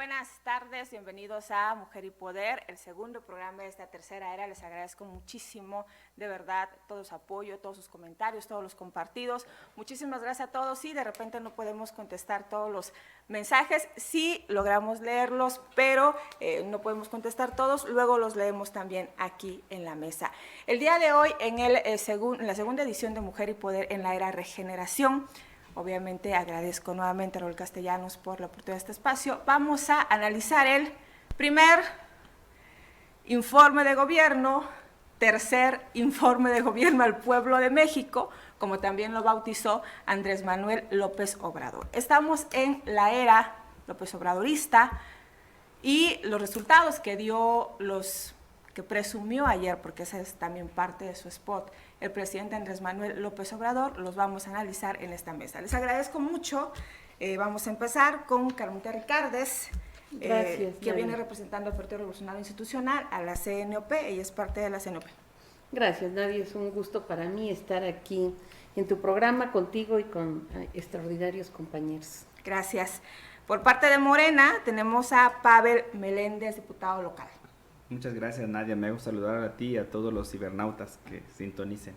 buenas tardes, bienvenidos a Mujer y Poder, el segundo programa de esta tercera era. Les agradezco muchísimo, de verdad, todo su apoyo, todos sus comentarios, todos los compartidos. Muchísimas gracias a todos. Sí, de repente no podemos contestar todos los mensajes, sí logramos leerlos, pero no podemos contestar todos, luego los leemos también aquí en la mesa. El día de hoy, en la segunda edición de Mujer y Poder en la era Regeneración, obviamente agradezco nuevamente a Raúl Castellanos por la oportunidad de este espacio. Vamos a analizar el primer informe de gobierno, tercer informe de gobierno al pueblo de México, como también lo bautizó Andrés Manuel López Obrador. Estamos en la era López Obradorista y los resultados que dio que presumió ayer, porque esa es también parte de su spot, el presidente Andrés Manuel López Obrador, los vamos a analizar en esta mesa. Les agradezco mucho. Vamos a empezar con Carmelita Ricardes, que viene representando al Partido Revolucionario Institucional, a la CNOP. Ella es parte de la CNOP. Gracias, Nadia. Es un gusto para mí estar aquí en tu programa contigo y con extraordinarios compañeros. Gracias. Por parte de Morena tenemos a Pavel Meléndez, diputado local. Muchas gracias, Nadia. Me gusta saludar a ti y a todos los cibernautas que sintonicen.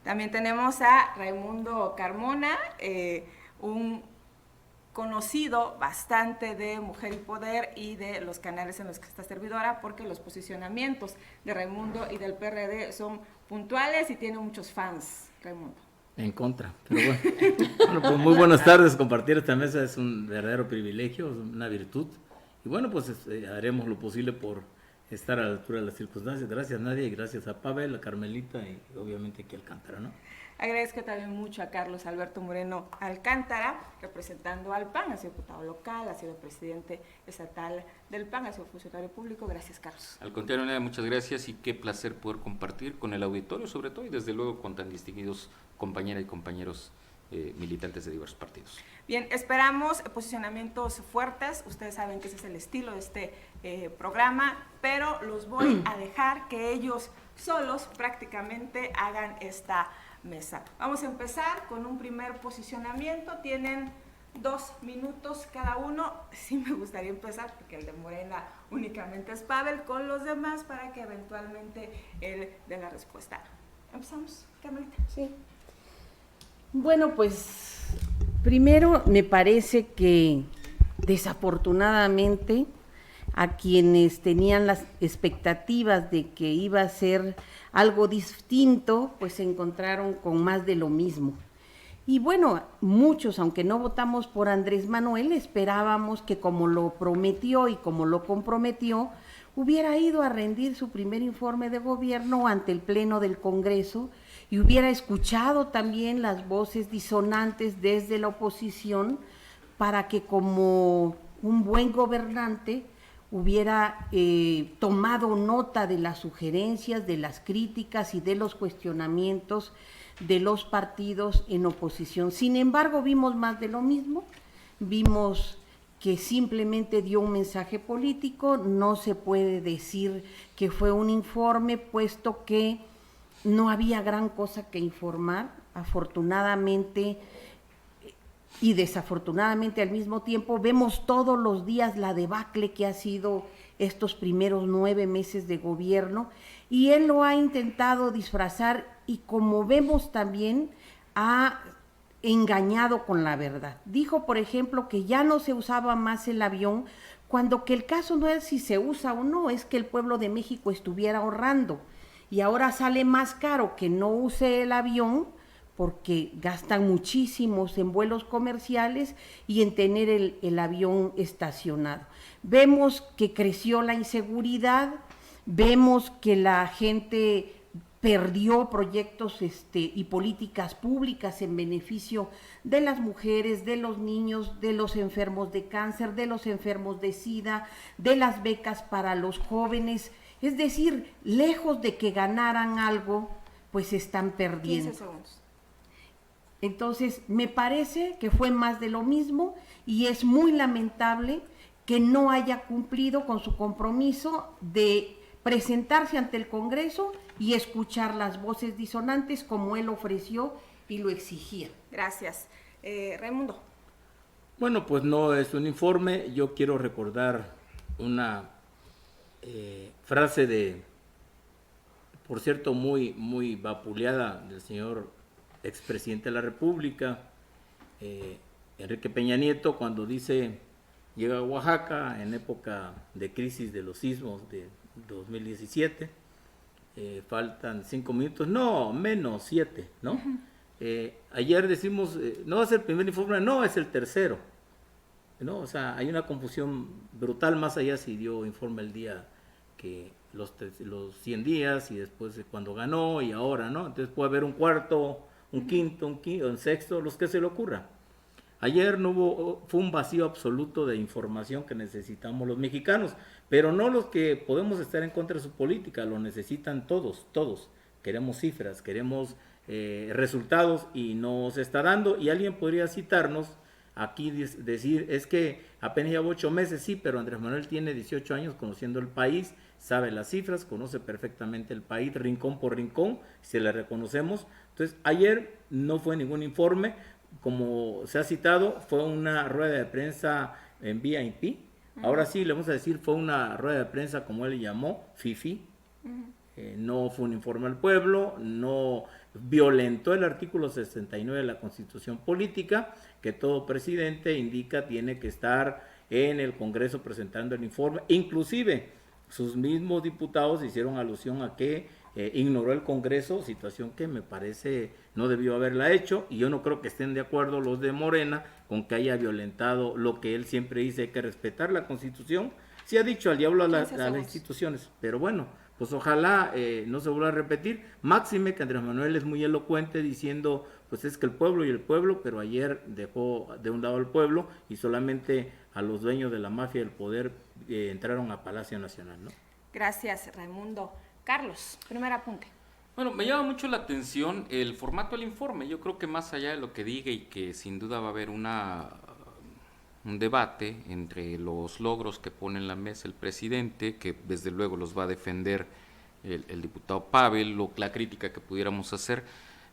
También tenemos a Raimundo Carmona, un conocido bastante de Mujer y Poder y de los canales en los que está servidora, porque los posicionamientos de Raimundo y del PRD son puntuales y tiene muchos fans, Raimundo. En contra, pero bueno, pues muy buenas tardes. Compartir esta mesa es un verdadero privilegio, es una virtud. Y bueno, pues haremos lo posible por estar a la altura de las circunstancias. Gracias, Nadia, y gracias a Pavel, a Carmelita y obviamente aquí a Alcántara, ¿no? Agradezco también mucho a Carlos Alberto Moreno Alcántara, representando al PAN, ha sido diputado local, ha sido presidente estatal del PAN, ha sido funcionario público. Gracias, Carlos. Al contrario, Nadia, muchas gracias y qué placer poder compartir con el auditorio, sobre todo, y desde luego con tan distinguidos compañeras y compañeros militantes de diversos partidos. Bien, esperamos posicionamientos fuertes. Ustedes saben que ese es el estilo de este programa, pero los voy a dejar que ellos solos prácticamente hagan esta mesa. Vamos a empezar con un primer posicionamiento. Tienen 2 minutos cada uno. Sí me gustaría empezar, porque el de Morena únicamente es Pavel, con los demás para que eventualmente él dé la respuesta. Empezamos, Carmelita. Sí. Bueno, pues primero me parece que desafortunadamente a quienes tenían las expectativas de que iba a ser algo distinto, pues se encontraron con más de lo mismo. Y bueno, muchos, aunque no votamos por Andrés Manuel, esperábamos que como lo prometió y como lo comprometió, hubiera ido a rendir su primer informe de gobierno ante el Pleno del Congreso y hubiera escuchado también las voces disonantes desde la oposición para que como un buen gobernante hubiera tomado nota de las sugerencias, de las críticas y de los cuestionamientos de los partidos en oposición. Sin embargo, vimos más de lo mismo, vimos que simplemente dio un mensaje político. No se puede decir que fue un informe, puesto que no había gran cosa que informar. Afortunadamente y desafortunadamente al mismo tiempo vemos todos los días la debacle que ha sido estos primeros 9 meses de gobierno, y él lo ha intentado disfrazar y, como vemos, también ha engañado con la verdad. Dijo, por ejemplo, que ya no se usaba más el avión, cuando que el caso no es si se usa o no, es que el pueblo de México estuviera ahorrando, y ahora sale más caro que no use el avión porque gastan muchísimos en vuelos comerciales y en tener el avión estacionado. Vemos que creció la inseguridad, vemos que la gente perdió proyectos y políticas públicas en beneficio de las mujeres, de los niños, de los enfermos de cáncer, de los enfermos de SIDA, de las becas para los jóvenes. Es decir, lejos de que ganaran algo, pues están perdiendo. 15 segundos. Entonces, me parece que fue más de lo mismo y es muy lamentable que no haya cumplido con su compromiso de presentarse ante el Congreso y escuchar las voces disonantes como él ofreció y lo exigía. Gracias. Raimundo. Bueno, pues no es un informe. Yo quiero recordar una frase de, por cierto, muy vapuleada del señor expresidente de la República, Enrique Peña Nieto, cuando dice, llega a Oaxaca en época de crisis de los sismos de 2017, faltan 5 minutos, no, menos 7, ¿no? Ayer decimos, no va a ser el primer informe, no, es el tercero, ¿no? O sea, hay una confusión brutal, más allá si dio informe el día que los 100 días y después de cuando ganó y ahora, ¿no? Entonces puede haber un cuarto, un quinto, un sexto, los que se le ocurra. Ayer fue un vacío absoluto de información que necesitamos los mexicanos, pero no los que podemos estar en contra de su política, lo necesitan todos. Queremos cifras, queremos resultados y no se está dando. Y alguien podría citarnos aquí, decir, es que apenas lleva 8 meses, sí, pero Andrés Manuel tiene 18 años conociendo el país, sabe las cifras, conoce perfectamente el país, rincón por rincón, se le reconocemos. Entonces, ayer no fue ningún informe, como se ha citado, fue una rueda de prensa en VIP. Ahora sí, le vamos a decir, fue una rueda de prensa, como él le llamó, FIFI. No fue un informe al pueblo, no violentó el artículo 69 de la Constitución Política, que todo presidente indica tiene que estar en el Congreso presentando el informe. Inclusive, sus mismos diputados hicieron alusión a que ignoró el Congreso, situación que me parece no debió haberla hecho, y yo no creo que estén de acuerdo los de Morena con que haya violentado lo que él siempre dice, hay que respetar la Constitución. Sí ha dicho al diablo a las instituciones, pero bueno, pues ojalá no se vuelva a repetir. Máxime que Andrés Manuel es muy elocuente diciendo, pues es que el pueblo y el pueblo, pero ayer dejó de un lado al pueblo y solamente a los dueños de la mafia del poder entraron a Palacio Nacional, ¿no? Gracias, Raimundo. Carlos, primer apunte. Bueno, me llama mucho la atención el formato del informe. Yo creo que más allá de lo que diga y que sin duda va a haber un debate entre los logros que pone en la mesa el presidente, que desde luego los va a defender el diputado Pavel, la crítica que pudiéramos hacer,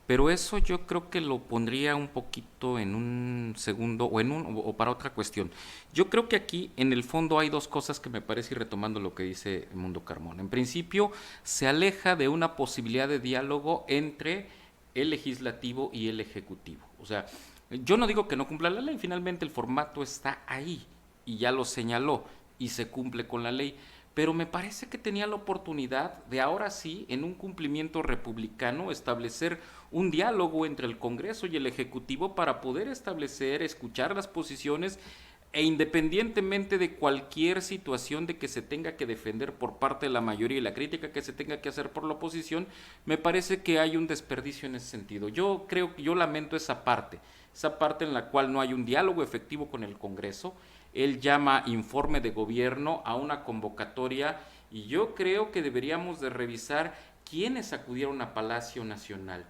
pero eso yo creo que lo pondría un poquito en un segundo o para otra cuestión. Yo creo que aquí en el fondo hay dos cosas que me parece, y retomando lo que dice Mundo Carmona. En principio se aleja de una posibilidad de diálogo entre el legislativo y el ejecutivo. O sea, yo no digo que no cumpla la ley, finalmente el formato está ahí y ya lo señaló y se cumple con la ley, pero me parece que tenía la oportunidad de ahora sí, en un cumplimiento republicano, establecer un diálogo entre el Congreso y el Ejecutivo para poder establecer, escuchar las posiciones e independientemente de cualquier situación de que se tenga que defender por parte de la mayoría y la crítica que se tenga que hacer por la oposición, me parece que hay un desperdicio en ese sentido. Yo creo que yo lamento esa parte en la cual no hay un diálogo efectivo con el Congreso. Él llama informe de gobierno a una convocatoria y yo creo que deberíamos de revisar quiénes acudieron a Palacio Nacional.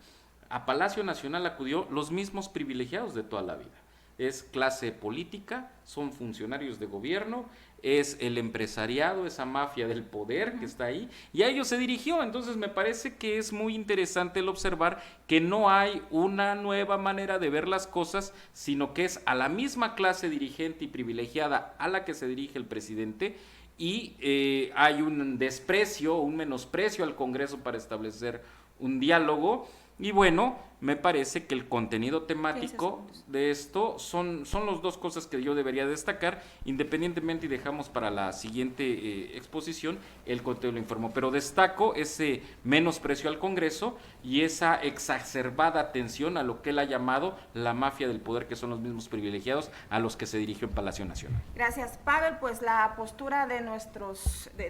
A Palacio Nacional acudió los mismos privilegiados de toda la vida. Es clase política, son funcionarios de gobierno, es el empresariado, esa mafia del poder que está ahí, y a ellos se dirigió. Entonces me parece que es muy interesante el observar que no hay una nueva manera de ver las cosas, sino que es a la misma clase dirigente y privilegiada a la que se dirige el presidente, y hay un desprecio, un menosprecio al Congreso para establecer un diálogo. Y bueno, me parece que el contenido temático de esto son las dos cosas que yo debería destacar, independientemente, y dejamos para la siguiente exposición el contenido lo informó, pero destaco ese menosprecio al Congreso y esa exacerbada atención a lo que él ha llamado la mafia del poder, que son los mismos privilegiados a los que se dirigió en Palacio Nacional. Gracias, Pavel. Pues la postura de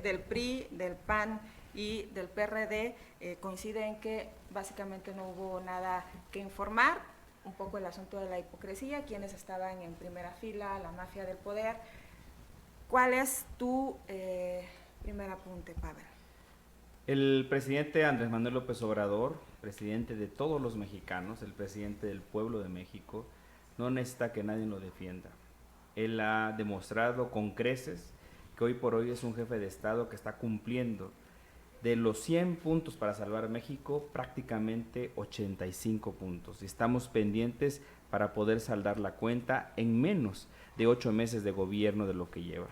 del PRI, del PAN y del PRD coincide en que básicamente no hubo nada que informar, un poco el asunto de la hipocresía, quienes estaban en primera fila, la mafia del poder. ¿Cuál es tu primer apunte, Pavel? El presidente Andrés Manuel López Obrador, presidente de todos los mexicanos, el presidente del pueblo de México, no necesita que nadie lo defienda. Él ha demostrado con creces que hoy por hoy es un jefe de Estado que está cumpliendo. De los 100 puntos para salvar México, prácticamente 85 puntos. Estamos pendientes para poder saldar la cuenta en menos de 8 meses de gobierno de lo que lleva.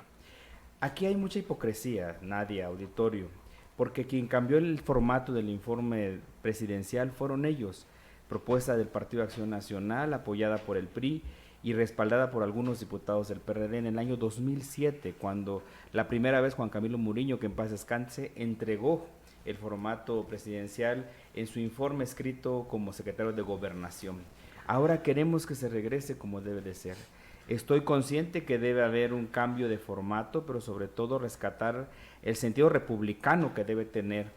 Aquí hay mucha hipocresía, Nadia, auditorio, porque quien cambió el formato del informe presidencial fueron ellos, propuesta del Partido Acción Nacional, apoyada por el PRI y respaldada por algunos diputados del PRD en el año 2007, cuando la primera vez Juan Camilo Muriño, que en paz descanse, entregó el formato presidencial en su informe escrito como secretario de Gobernación. Ahora queremos que se regrese como debe de ser. Estoy consciente que debe haber un cambio de formato, pero sobre todo rescatar el sentido republicano que debe tener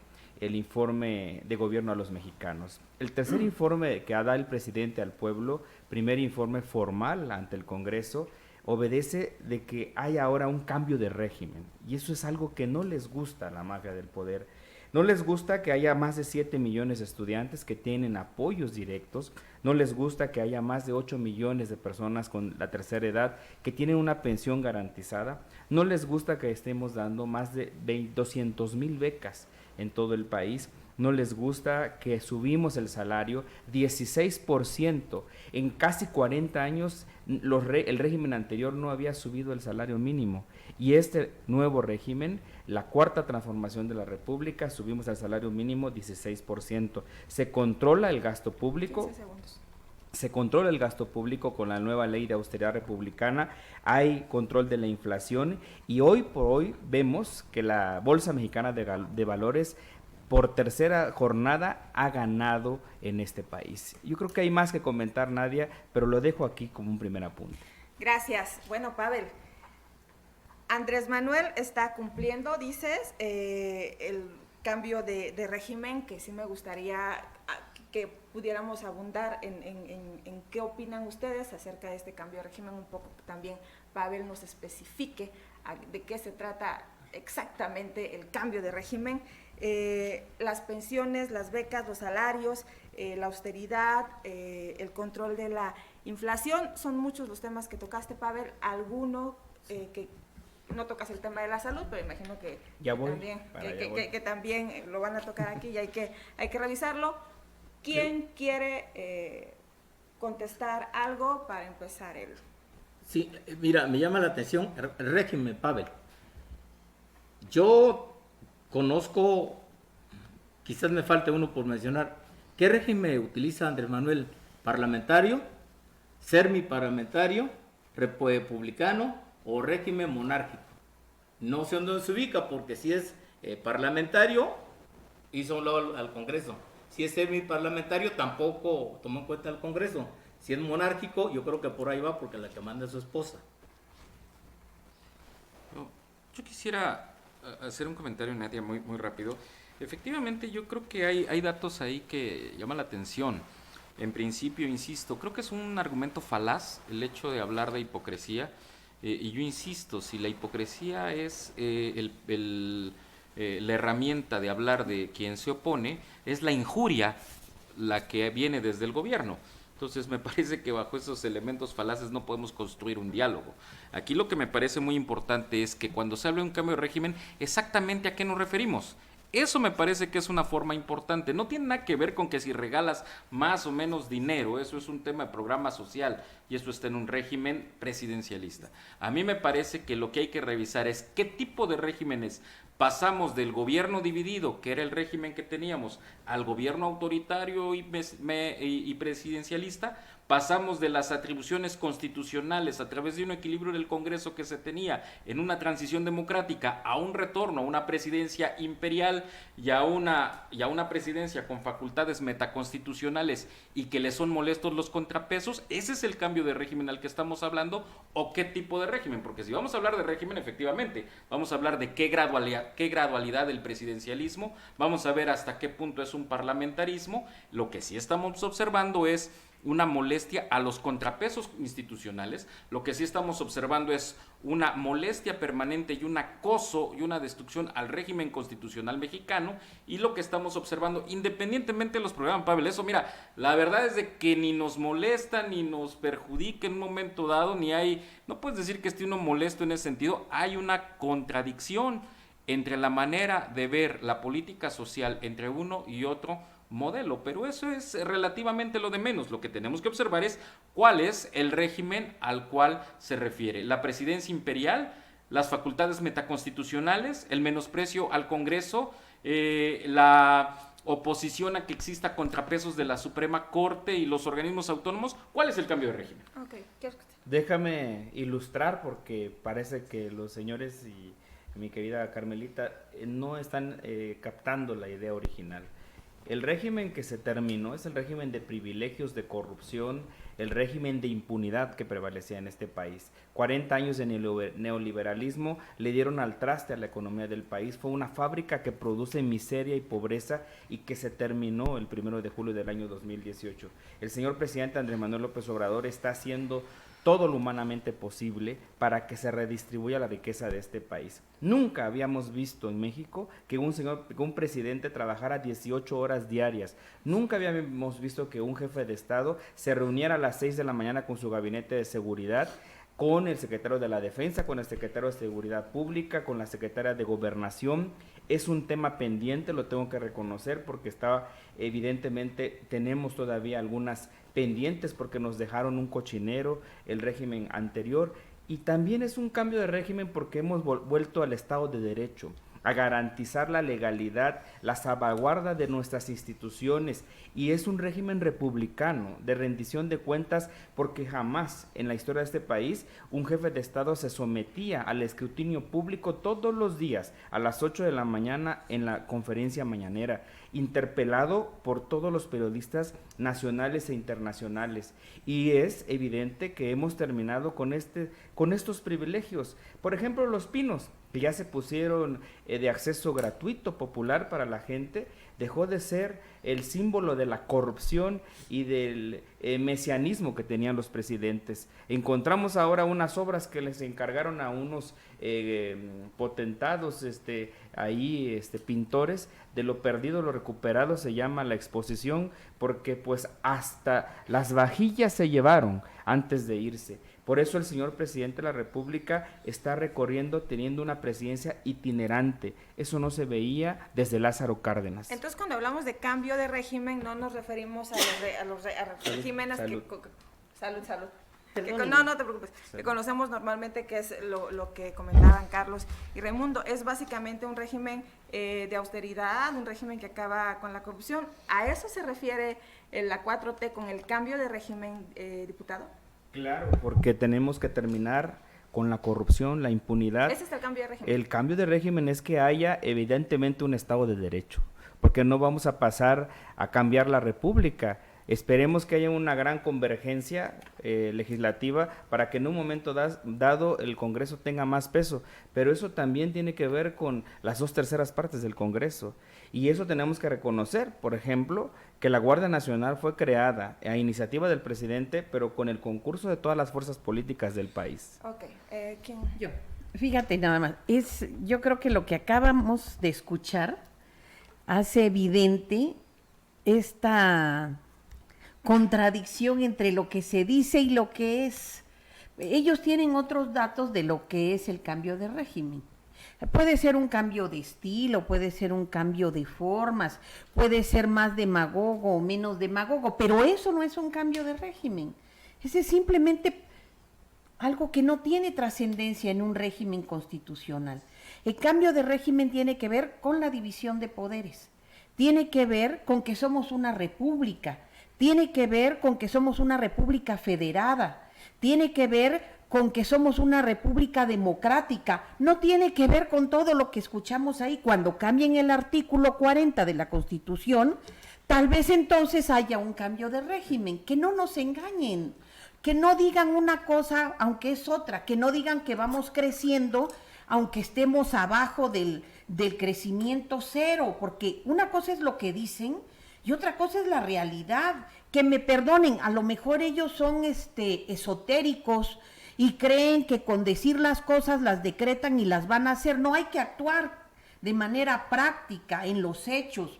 el informe de gobierno a los mexicanos. El tercer informe que da el presidente al pueblo, primer informe formal ante el Congreso, obedece de que hay ahora un cambio de régimen, y eso es algo que no les gusta a la mafia del poder. No les gusta que haya más de 7 millones de estudiantes que tienen apoyos directos, no les gusta que haya más de 8 millones de personas con la tercera edad que tienen una pensión garantizada, no les gusta que estemos dando más de 200,000 becas en todo el país, no les gusta que subimos el salario 16%, en casi 40 años el régimen anterior no había subido el salario mínimo, y este nuevo régimen, la cuarta transformación de la República, subimos el salario mínimo 16%, se controla el gasto público. 15 segundos. Se controla el gasto público con la nueva ley de austeridad republicana, hay control de la inflación, y hoy por hoy vemos que la Bolsa Mexicana de Valores por tercera jornada ha ganado en este país. Yo creo que hay más que comentar, Nadia, pero lo dejo aquí como un primer apunte. Gracias. Bueno, Pavel, Andrés Manuel está cumpliendo, dices, el cambio de régimen, que sí me gustaría que pudiéramos abundar en qué opinan ustedes acerca de este cambio de régimen, un poco también Pavel nos especifique de qué se trata exactamente el cambio de régimen, las pensiones, las becas, los salarios, la austeridad, el control de la inflación, son muchos los temas que tocaste, Pavel, alguno que no tocas el tema de la salud, pero imagino que también lo van a tocar aquí y hay que revisarlo. ¿Quién quiere contestar algo para empezar él? Sí, mira, me llama la atención el régimen, Pavel. Yo conozco, quizás me falte uno por mencionar, ¿qué régimen utiliza Andrés Manuel? ¿Parlamentario, semiparlamentario, republicano o régimen monárquico? No sé dónde se ubica, porque si es parlamentario, hizo un lado al Congreso. Si es semiparlamentario, tampoco tomó en cuenta el Congreso. Si es monárquico, yo creo que por ahí va, porque la que manda es su esposa. Yo quisiera hacer un comentario, Nadia, muy rápido. Efectivamente, yo creo que hay datos ahí que llaman la atención. En principio, insisto, creo que es un argumento falaz el hecho de hablar de hipocresía. Y yo insisto, si la hipocresía es la herramienta de hablar de quien se opone, es la injuria la que viene desde el gobierno. Entonces me parece que bajo esos elementos falaces no podemos construir un diálogo. Aquí lo que me parece muy importante es que cuando se habla de un cambio de régimen, exactamente a qué nos referimos. Eso me parece que es una forma importante. No tiene nada que ver con que si regalas más o menos dinero, eso es un tema de programa social y eso está en un régimen presidencialista. A mí me parece que lo que hay que revisar es qué tipo de regímenes pasamos del gobierno dividido, que era el régimen que teníamos, al gobierno autoritario y presidencialista. Pasamos de las atribuciones constitucionales a través de un equilibrio del Congreso que se tenía en una transición democrática a un retorno a una presidencia imperial y a una presidencia con facultades metaconstitucionales y que le son molestos los contrapesos. Ese es el cambio de régimen al que estamos hablando, o qué tipo de régimen, porque si vamos a hablar de régimen, efectivamente, vamos a hablar de qué gradualidad del presidencialismo, vamos a ver hasta qué punto es un parlamentarismo. Lo que sí estamos observando es una molestia a los contrapesos institucionales. Lo que sí estamos observando es una molestia permanente y un acoso y una destrucción al régimen constitucional mexicano, y lo que estamos observando, independientemente de los programas, Pavel, eso, mira, la verdad es de que ni nos molesta ni nos perjudica en un momento dado, no puedes decir que esté uno molesto en ese sentido. Hay una contradicción entre la manera de ver la política social entre uno y otro modelo, pero eso es relativamente lo de menos. Lo que tenemos que observar es cuál es el régimen al cual se refiere. La presidencia imperial, las facultades metaconstitucionales, el menosprecio al Congreso, la oposición a que exista contrapesos de la Suprema Corte y los organismos autónomos. ¿Cuál es el cambio de régimen? Okay. ¿Quieres que te... Déjame ilustrar porque parece que los señores y mi querida Carmelita no están captando la idea original. El régimen que se terminó es el régimen de privilegios, de corrupción, el régimen de impunidad que prevalecía en este país. 40 años de neoliberalismo le dieron al traste a la economía del país. Fue una fábrica que produce miseria y pobreza y que se terminó el 1 de julio del año 2018. El señor presidente Andrés Manuel López Obrador está haciendo todo lo humanamente posible para que se redistribuya la riqueza de este país. Nunca habíamos visto en México que un presidente trabajara 18 horas diarias. Nunca habíamos visto que un jefe de Estado se reuniera a las 6 de la mañana con su gabinete de seguridad, con el secretario de la Defensa, con el secretario de Seguridad Pública, con la secretaria de Gobernación. Es un tema pendiente, lo tengo que reconocer, porque evidentemente tenemos todavía algunas pendientes porque nos dejaron un cochinero el régimen anterior, y también es un cambio de régimen porque hemos vuelto al Estado de Derecho, a garantizar la legalidad, la salvaguarda de nuestras instituciones, y es un régimen republicano de rendición de cuentas, porque jamás en la historia de este país un jefe de Estado se sometía al escrutinio público todos los días a las 8 de la mañana en la conferencia mañanera, interpelado por todos los periodistas nacionales e internacionales, y es evidente que hemos terminado con estos privilegios. Por ejemplo, Los Pinos, que ya se pusieron de acceso gratuito, popular para la gente, dejó de ser el símbolo de la corrupción y del mesianismo que tenían los presidentes. Encontramos ahora unas obras que les encargaron a unos potentados, pintores. De lo perdido, lo recuperado se llama la exposición, porque pues hasta las vajillas se llevaron antes de irse. Por eso el señor presidente de la República está recorriendo, teniendo una presidencia itinerante. Eso no se veía desde Lázaro Cárdenas. Entonces, cuando hablamos de cambio de régimen, no nos referimos a los regímenes salud. Salud. Perdón. No te preocupes, que conocemos normalmente, que es lo que comentaban Carlos y Raimundo. Es básicamente un régimen de austeridad, un régimen que acaba con la corrupción. ¿A eso se refiere la 4T con el cambio de régimen, diputado? Claro, porque tenemos que terminar con la corrupción, la impunidad. Ese es el cambio de régimen. El cambio de régimen es que haya evidentemente un Estado de Derecho, porque no vamos a pasar a cambiar la República. Esperemos que haya una gran convergencia legislativa para que en un momento dado el Congreso tenga más peso, pero eso también tiene que ver con las 2/3 partes del Congreso, y eso tenemos que reconocer. Por ejemplo, que la Guardia Nacional fue creada a iniciativa del presidente, pero con el concurso de todas las fuerzas políticas del país. Ok, ¿quién? Yo. Fíjate nada más, yo creo que lo que acabamos de escuchar hace evidente esta contradicción entre lo que se dice y lo que es. Ellos tienen otros datos de lo que es el cambio de régimen. Puede ser un cambio de estilo, puede ser un cambio de formas, puede ser más demagogo o menos demagogo, pero eso no es un cambio de régimen. Ese es simplemente algo que no tiene trascendencia en un régimen constitucional. El cambio de régimen tiene que ver con la división de poderes, tiene que ver con que somos una república, tiene que ver con que somos una república federada, tiene que ver con que somos una república democrática, no tiene que ver con todo lo que escuchamos ahí. Cuando cambien el artículo 40 de la Constitución, tal vez entonces haya un cambio de régimen. Que no nos engañen, que no digan una cosa aunque es otra, que no digan que vamos creciendo aunque estemos abajo del crecimiento cero, porque una cosa es lo que dicen y otra cosa es la realidad. Que me perdonen, a lo mejor ellos son esotéricos y creen que con decir las cosas las decretan y las van a hacer. No, hay que actuar de manera práctica en los hechos.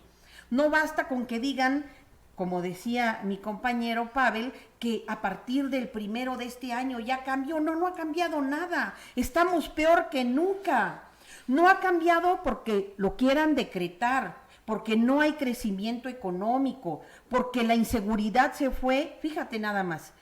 No basta con que digan, como decía mi compañero Pavel, que a partir del 1 de este año ya cambió. No ha cambiado nada. Estamos peor que nunca. No ha cambiado porque lo quieran decretar, porque no hay crecimiento económico, porque la inseguridad se fue, fíjate nada más,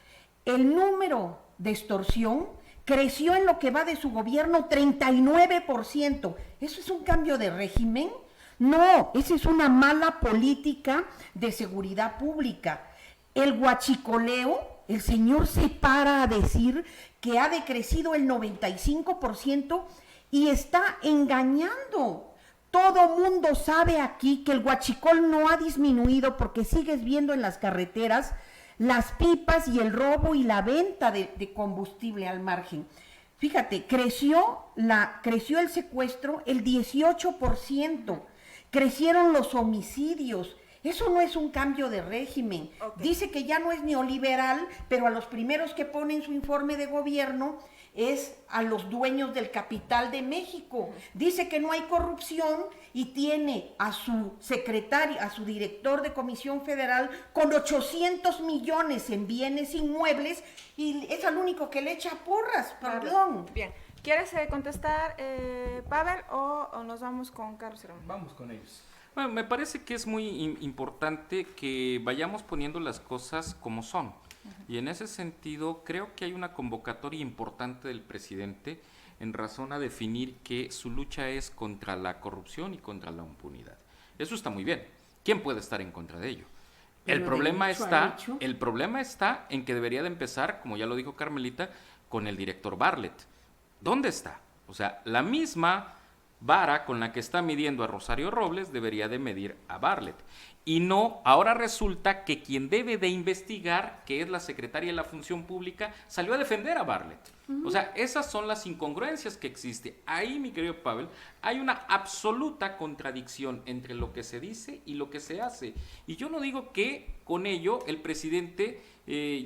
el número de extorsión creció en lo que va de su gobierno 39%. ¿Eso es un cambio de régimen? No, esa es una mala política de seguridad pública. El huachicoleo, el señor se para a decir que ha decrecido el 95% y está engañando. Todo mundo sabe aquí que el huachicol no ha disminuido porque sigues viendo en las carreteras las pipas y el robo y la venta de combustible al margen. Fíjate, creció el secuestro el 18%, crecieron los homicidios. Eso no es un cambio de régimen. Okay. Dice que ya no es neoliberal, pero a los primeros que pone en su informe de gobierno es a los dueños del capital de México. Dice que no hay corrupción y tiene a su secretario, a su director de Comisión Federal con 800 millones en bienes inmuebles y es al único que le echa porras, perdón. Bien, ¿quieres contestar, Pavel, o nos vamos con Carlos Herrera? Vamos con ellos. Bueno, me parece que es muy importante que vayamos poniendo las cosas como son. Y en ese sentido, creo que hay una convocatoria importante del presidente en razón a definir que su lucha es contra la corrupción y contra la impunidad. Eso está muy bien. ¿Quién puede estar en contra de ello? El problema está en que debería de empezar, como ya lo dijo Carmelita, con el director Bartlett. ¿Dónde está? O sea, la misma vara con la que está midiendo a Rosario Robles debería de medir a Bartlett. Y no, ahora resulta que quien debe de investigar, que es la secretaria de la Función Pública, salió a defender a Bartlett. O sea, esas son las incongruencias que existen. Ahí, mi querido Pavel, hay una absoluta contradicción entre lo que se dice y lo que se hace. Y yo no digo que con ello el presidente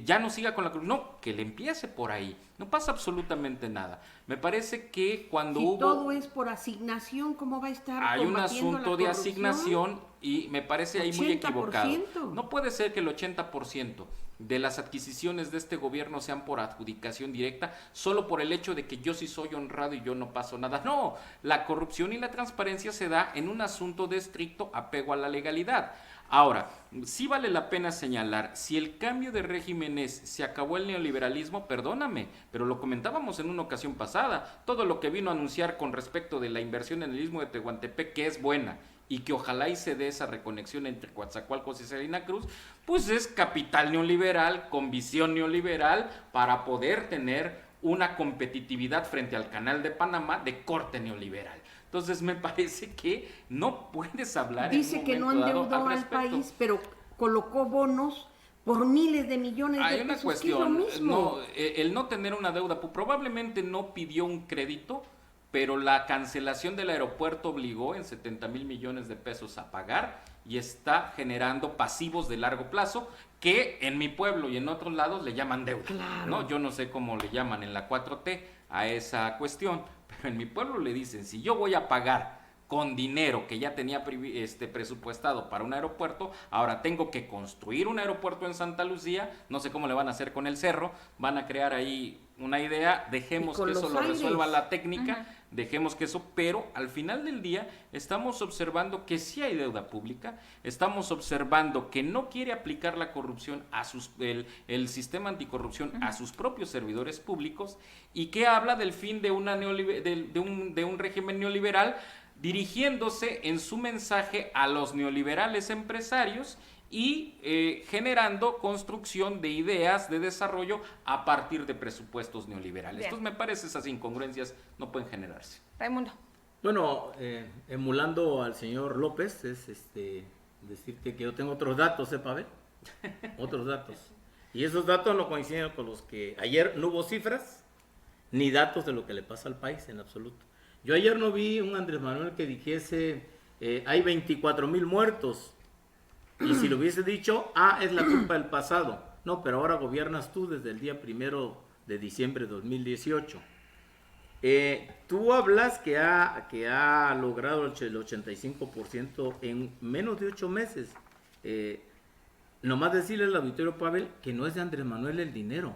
ya no siga con la cruz, no, que le empiece por ahí. No pasa absolutamente nada. Me parece que cuando si todo es por asignación, ¿cómo va a estar? Hay un asunto de asignación y me parece ahí muy equivocado. No puede ser que el 80% de las adquisiciones de este gobierno sean por adjudicación directa, solo por el hecho de que yo sí soy honrado y yo no paso nada. No, la corrupción y la transparencia se da en un asunto de estricto apego a la legalidad. Ahora, sí vale la pena señalar, si el cambio de régimen es, se acabó el neoliberalismo, perdóname, pero lo comentábamos en una ocasión pasada, todo lo que vino a anunciar con respecto de la inversión en el Istmo de Tehuantepec, que es buena, y que ojalá y se dé esa reconexión entre Coatzacoalcos y Salina Cruz, pues es capital neoliberal, con visión neoliberal, para poder tener una competitividad frente al Canal de Panamá de corte neoliberal. Entonces me parece que no puedes hablar. Dice que no endeudó al país, pero colocó bonos por miles de millones de pesos. Hay una cuestión, el no tener una deuda, probablemente no pidió un crédito, pero la cancelación del aeropuerto obligó en 70 mil millones de pesos a pagar y está generando pasivos de largo plazo que en mi pueblo y en otros lados le llaman deuda. Claro. ¿No? Yo no sé cómo le llaman en la 4T a esa cuestión, pero en mi pueblo le dicen, si yo voy a pagar con dinero que ya tenía presupuestado para un aeropuerto, ahora tengo que construir un aeropuerto en Santa Lucía, no sé cómo le van a hacer con el cerro, van a crear ahí una idea, dejemos que eso lo resuelva la técnica, dejemos que eso, pero al final del día estamos observando que sí hay deuda pública, estamos observando que no quiere aplicar la corrupción a el sistema anticorrupción a sus propios servidores públicos y que habla del fin de un régimen neoliberal, dirigiéndose en su mensaje a los neoliberales empresarios y generando construcción de ideas de desarrollo a partir de presupuestos neoliberales. Bien. Entonces me parece esas incongruencias no pueden generarse. Raimundo. Bueno, emulando al señor López, es decirte que yo tengo otros datos, Pavel, otros datos. Y esos datos no coinciden con los que ayer no hubo cifras ni datos de lo que le pasa al país en absoluto. Yo ayer no vi un Andrés Manuel que dijese, hay 24,000 muertos. Y si lo hubiese dicho, es la culpa del pasado. No, pero ahora gobiernas tú desde el día 1 de diciembre de 2018. Tú hablas que ha logrado el 85% en menos de 8 meses. Nomás decirle al auditorio, Pavel, que no es de Andrés Manuel el dinero,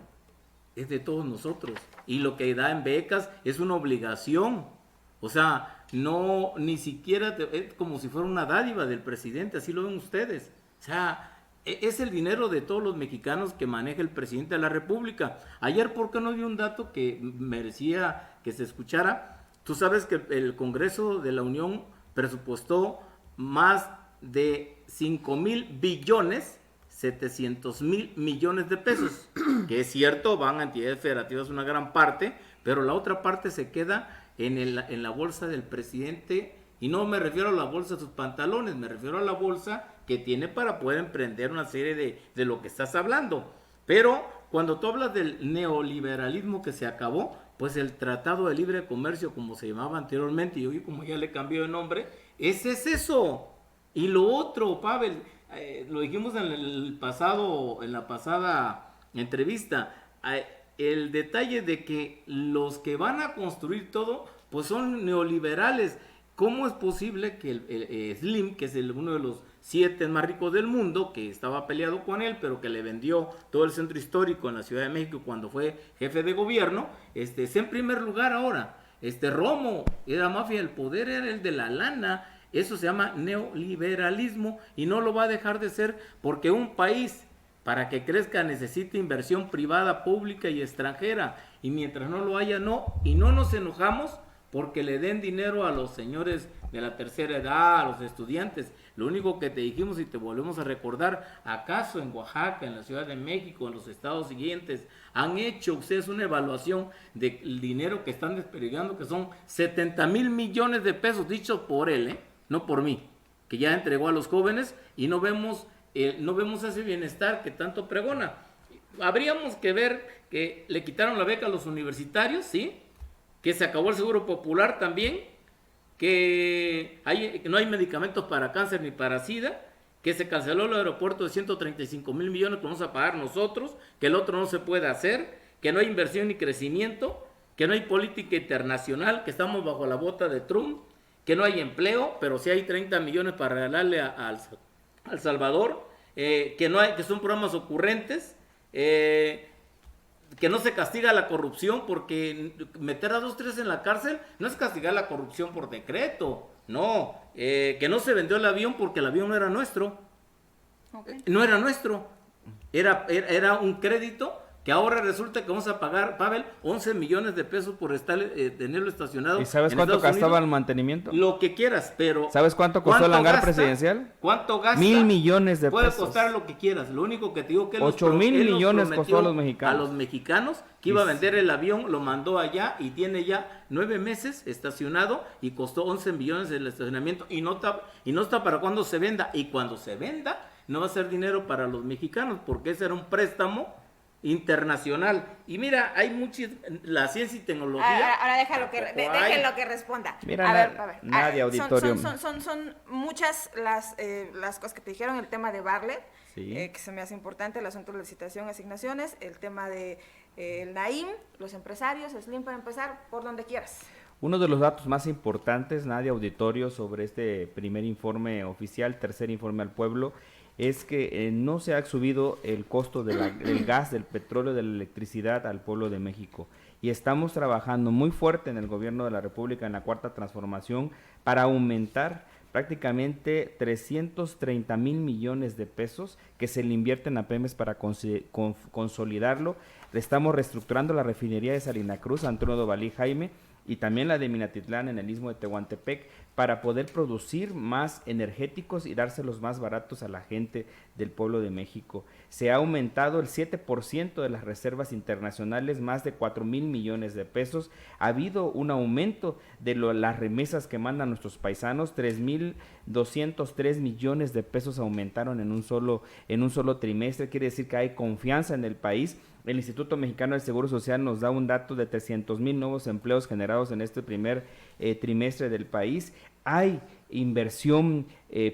es de todos nosotros. Y lo que da en becas es una obligación O sea, no, ni siquiera, es como si fuera una dádiva del presidente, así lo ven ustedes. O sea, es el dinero de todos los mexicanos que maneja el presidente de la República. Ayer, ¿por qué no dio un dato que merecía que se escuchara? Tú sabes que el Congreso de la Unión presupuestó más de 5,700,000,000,000 de pesos, que es cierto, van a entidades federativas una gran parte, pero la otra parte se queda en la bolsa del presidente, y no me refiero a la bolsa de sus pantalones, me refiero a la bolsa que tiene para poder emprender una serie de lo que estás hablando. Pero cuando tú hablas del neoliberalismo que se acabó, pues el Tratado de Libre Comercio, como se llamaba anteriormente, y hoy como ya le cambió de nombre, ese es eso. Y lo otro, Pavel, lo dijimos en la pasada entrevista, el detalle de que los que van a construir todo, pues son neoliberales. ¿Cómo es posible que el Slim, que es uno de los 7 más ricos del mundo, que estaba peleado con él, pero que le vendió todo el centro histórico en la Ciudad de México cuando fue jefe de gobierno, esté en primer lugar ahora? Romo era mafia, el poder era el de la lana. Eso se llama neoliberalismo y no lo va a dejar de ser, porque un país, para que crezca, necesita inversión privada, pública y extranjera, y mientras no lo haya, no, y no nos enojamos porque le den dinero a los señores de la tercera edad, a los estudiantes. Lo único que te dijimos y te volvemos a recordar, ¿acaso en Oaxaca, en la Ciudad de México, en los estados siguientes, han hecho ustedes una evaluación del dinero que están desperdigando, que son 70,000,000,000 de pesos, dicho por él, no por mí, que ya entregó a los jóvenes, y no vemos ese bienestar que tanto pregona? Habríamos que ver que le quitaron la beca a los universitarios, ¿sí? Que se acabó el seguro popular también, que no hay medicamentos para cáncer ni para SIDA, que se canceló el aeropuerto de 135,000,000,000 que vamos a pagar nosotros, que el otro no se puede hacer, que no hay inversión ni crecimiento, que no hay política internacional, que estamos bajo la bota de Trump, que no hay empleo, pero sí hay 30 millones para regalarle a El Salvador, que son programas ocurrentes, que no se castiga la corrupción, porque meter a 2, 3 en la cárcel no es castigar la corrupción por decreto, no, que no se vendió el avión porque el avión no era nuestro, no era nuestro, era un crédito que ahora resulta que vamos a pagar, Pavel, 11 millones de pesos por tenerlo estacionado. ¿Y sabes en cuánto Estados gastaba Unidos? el mantenimiento? Lo que quieras, pero... ¿Sabes cuánto costó el hangar presidencial? ¿Cuánto gasta? 1,000 millones de Puede pesos. costar lo que quieras. Lo único que te digo que 8,000 él nos millones prometió costó a los mexicanos. A los mexicanos que iba a vender el avión, lo mandó allá y tiene ya 9 meses estacionado y costó 11 millones el estacionamiento y no está para cuando se venda. Y cuando se venda, no va a ser dinero para los mexicanos, porque ese era un préstamo internacional. Y mira, hay muchas, la ciencia y tecnología. Ahora déjenlo que responda. Mira, a ver. Nadia, auditorio. Son muchas las cosas que te dijeron, el tema de Barlet, Sí. que se me hace importante, el asunto de la licitación, asignaciones, el tema de el Naim, los empresarios, Slim, para empezar, por donde quieras. Uno de los datos más importantes, Nadia, auditorio, sobre este primer informe oficial, tercer informe al pueblo, es que no se ha subido el costo del gas, del petróleo, de la electricidad al pueblo de México. Y estamos trabajando muy fuerte en el gobierno de la República, en la Cuarta Transformación, para aumentar prácticamente 330,000,000,000 de pesos que se le invierten a Pemex para consolidarlo. Estamos reestructurando la refinería de Salina Cruz, Antonio Dovalí Jaime, y también la de Minatitlán en el istmo de Tehuantepec, para poder producir más energéticos y dárselos más baratos a la gente del pueblo de México. Se ha aumentado el 7% de las reservas internacionales, más de 4,000 millones de pesos. Ha habido un aumento de las remesas que mandan nuestros paisanos, 3,203 millones de pesos aumentaron en un solo trimestre. Quiere decir que hay confianza en el país. El Instituto Mexicano del Seguro Social nos da un dato de 300,000 nuevos empleos generados en este primer trimestre del país. Hay inversión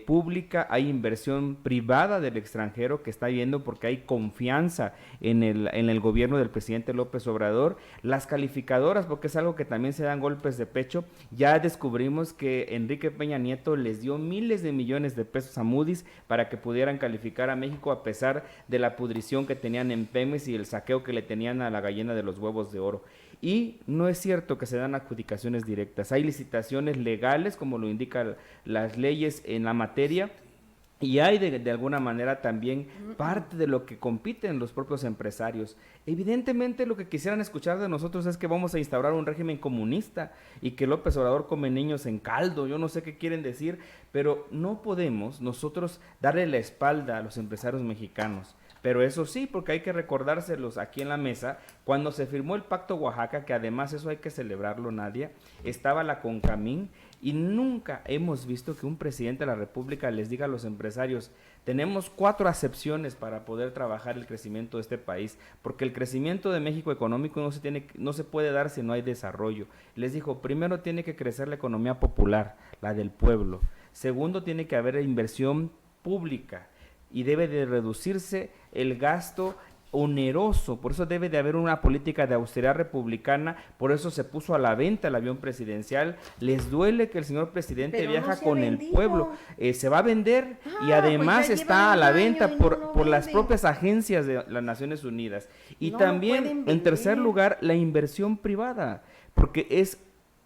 pública, hay inversión privada del extranjero que está yendo porque hay confianza en el gobierno del presidente López Obrador. Las calificadoras, porque es algo que también se dan golpes de pecho, ya descubrimos que Enrique Peña Nieto les dio miles de millones de pesos a Moody's para que pudieran calificar a México, a pesar de la pudrición que tenían en Pemex y el saqueo que le tenían a la gallina de los huevos de oro. Y no es cierto que se dan adjudicaciones directas, hay licitaciones legales, como lo indican las leyes en la materia, y hay de alguna manera también parte de lo que compiten los propios empresarios. Evidentemente lo que quisieran escuchar de nosotros es que vamos a instaurar un régimen comunista y que López Obrador come niños en caldo, yo no sé qué quieren decir, pero no podemos nosotros darle la espalda a los empresarios mexicanos. Pero eso sí, porque hay que recordárselos aquí en la mesa, cuando se firmó el Pacto Oaxaca, que además eso hay que celebrarlo, Nadia, estaba la CONCAMIN, y nunca hemos visto que un presidente de la República les diga a los empresarios, tenemos 4 acepciones para poder trabajar el crecimiento de este país, porque el crecimiento de México económico no se puede dar si no hay desarrollo. Les dijo, primero tiene que crecer la economía popular, la del pueblo. Segundo, tiene que haber inversión pública y debe de reducirse el gasto oneroso, por eso debe de haber una política de austeridad republicana, por eso se puso a la venta el avión presidencial. Les duele que el señor presidente Pero viaja no se ha con el vendido. pueblo, se va a vender y además pues ya está llevan a la un venta año y por, no lo por las venden. propias agencias de las Naciones Unidas. Y No lo también, pueden en tercer vender. lugar, la inversión privada, porque es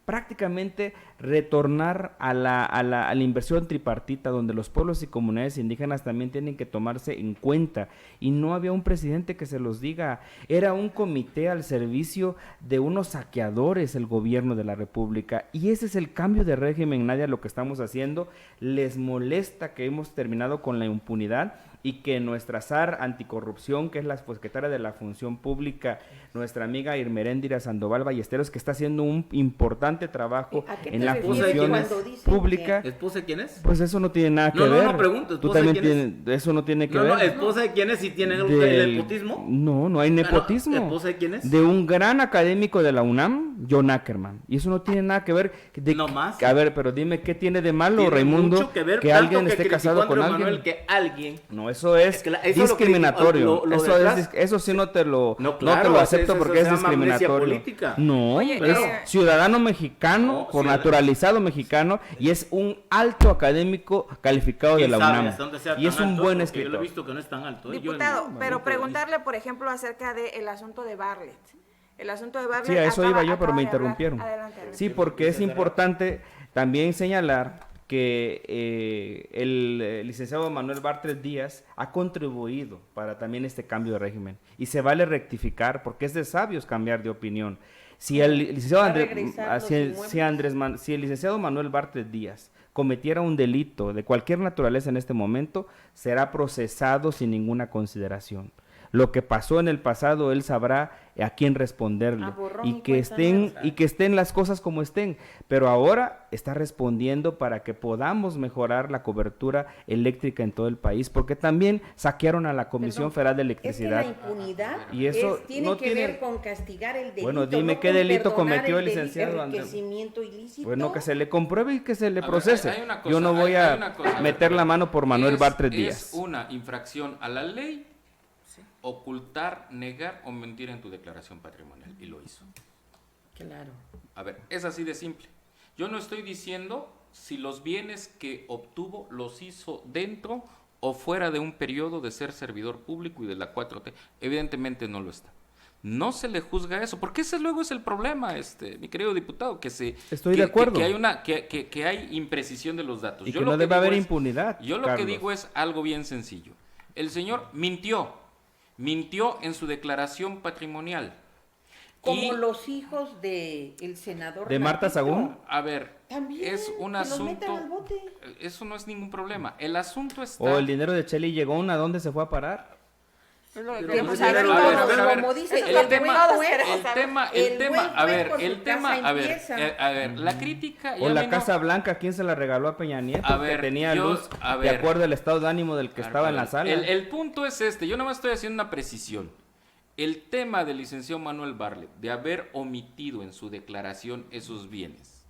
prácticamente retornar a la inversión tripartita, donde los pueblos y comunidades indígenas también tienen que tomarse en cuenta, y no había un presidente que se los diga, era un comité al servicio de unos saqueadores el gobierno de la República, y ese es el cambio de régimen, Nadia, lo que estamos haciendo. Les molesta que hemos terminado con la impunidad y que nuestra SAR anticorrupción, que es la secretaria de la Función Pública, nuestra amiga Irmeréndira Sandoval Ballesteros, que está haciendo un importante trabajo ¿A qué en te la refieres función cuando dicen pública, ¿Esposa de quién es? pues eso no tiene nada que No, ver. no, pregunto, Tú ¿esposa de también quién tienes, eso no tiene que No, ver. no, ¿esposa de quién es? ¿Si tiene el Del- nepotismo? No, no hay nepotismo. ¿Esposa de quién es? De un gran académico de la UNAM, John Ackerman. Y eso no tiene nada que ver. No más. A ver, pero dime, ¿qué tiene de malo, Tiene Raimundo, mucho que ver, que tanto alguien que esté criticó casado con Andrés alguien? Manuel, que alguien. No, eso es Es que eso lo discriminatorio. lo Eso, detrás- eso sí no te lo, No, no claro, te lo acepto eso porque se es llama amnesia discriminatorio. política. No, Oye, es ciudadano mexicano, No, por ciudadano. naturalizado mexicano, y es un alto académico calificado de ¿Quién la sabe UNAM. hasta dónde sea Y tan es un alto? buen Porque Yo lo he escritor. visto que no es tan alto. Diputado, Yo pero no- preguntarle, por ejemplo, acerca del asunto de Bartlett. El asunto de Bartlett. Sí, a eso iba yo, pero acaba me de hablar. interrumpieron. Adelante. Sí, porque es importante también señalar que el licenciado Manuel Bartlett Díaz ha contribuido para también este cambio de régimen. Y se vale rectificar, porque es de sabios cambiar de opinión. Si el licenciado Va a Andrés, regresar los si el licenciado Manuel Bartlett Díaz cometiera un delito de cualquier naturaleza en este momento, será procesado sin ninguna consideración. Lo que pasó en el pasado, él sabrá a quién responderle, A borrón y y que cuenta estén las cosas como estén, pero ahora está respondiendo para que podamos mejorar la cobertura eléctrica en todo el país, porque también saquearon a la Comisión Perdón, Federal de Es que Electricidad. la impunidad Y eso tiene no que tiene- ver con castigar el delito. Bueno, dime no qué con delito perdonar cometió el delito, licenciado Andrés. enriquecimiento ilícito. Bueno, que se le compruebe y que se le A ver, procese. hay una Yo cosa, no voy hay a una cosa, a meter ver, la mano por Manuel Bartlett Es Díaz. una infracción a la ley ocultar, negar o mentir en tu declaración patrimonial, y lo hizo. Claro. A ver, es así de simple. Yo no estoy diciendo si los bienes que obtuvo los hizo dentro o fuera de un periodo de ser servidor público y de la 4T. Evidentemente no lo está. No se le juzga eso, porque ese luego es el problema, mi querido diputado, Estoy de acuerdo. que hay imprecisión de los datos. Y Yo que lo no debe digo haber es- impunidad, Yo lo Carlos. que digo es algo bien sencillo. El señor mintió en su declaración patrimonial. Como Y- los hijos de el senador ¿De Marta Lapito. Sagún? A ver, También, es un que los metan asunto. al bote. Eso no es ningún problema. El asunto está. O el dinero de Chely llegó ¿a dónde se fue a parar? Es lo que Pero queremos no saber tiene- todos. a ver, a ver, como dice, eso es el lo que tema, todos queremos el saber. tema, El el tema, buen a ver, juez por el su tema, casa a ver, empieza. a ver, la crítica. O ya la vino- Casa Blanca, ¿quién se la regaló a Peña Nieto? A Que ver, tenía yo- luz a de ver. acuerdo al estado de ánimo del que estaba en la sala. El punto es yo nada más estoy haciendo una precisión. El tema del licenciado Manuel Bartlett de haber omitido en su declaración esos bienes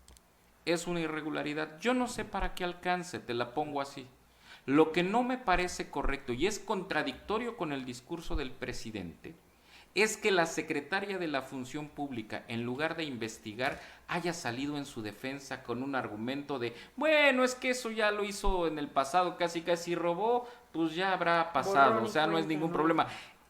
es una irregularidad. Yo no sé para qué alcance, te la pongo así. Lo que no me parece correcto y es contradictorio con el discurso del presidente es que la secretaria de la Función Pública, en lugar de investigar, haya salido en su defensa con un argumento de, bueno, es que eso ya lo hizo en el pasado, casi robó, pues ya habrá pasado, Borrón y o sea, no es cuenta ningún nueva. problema.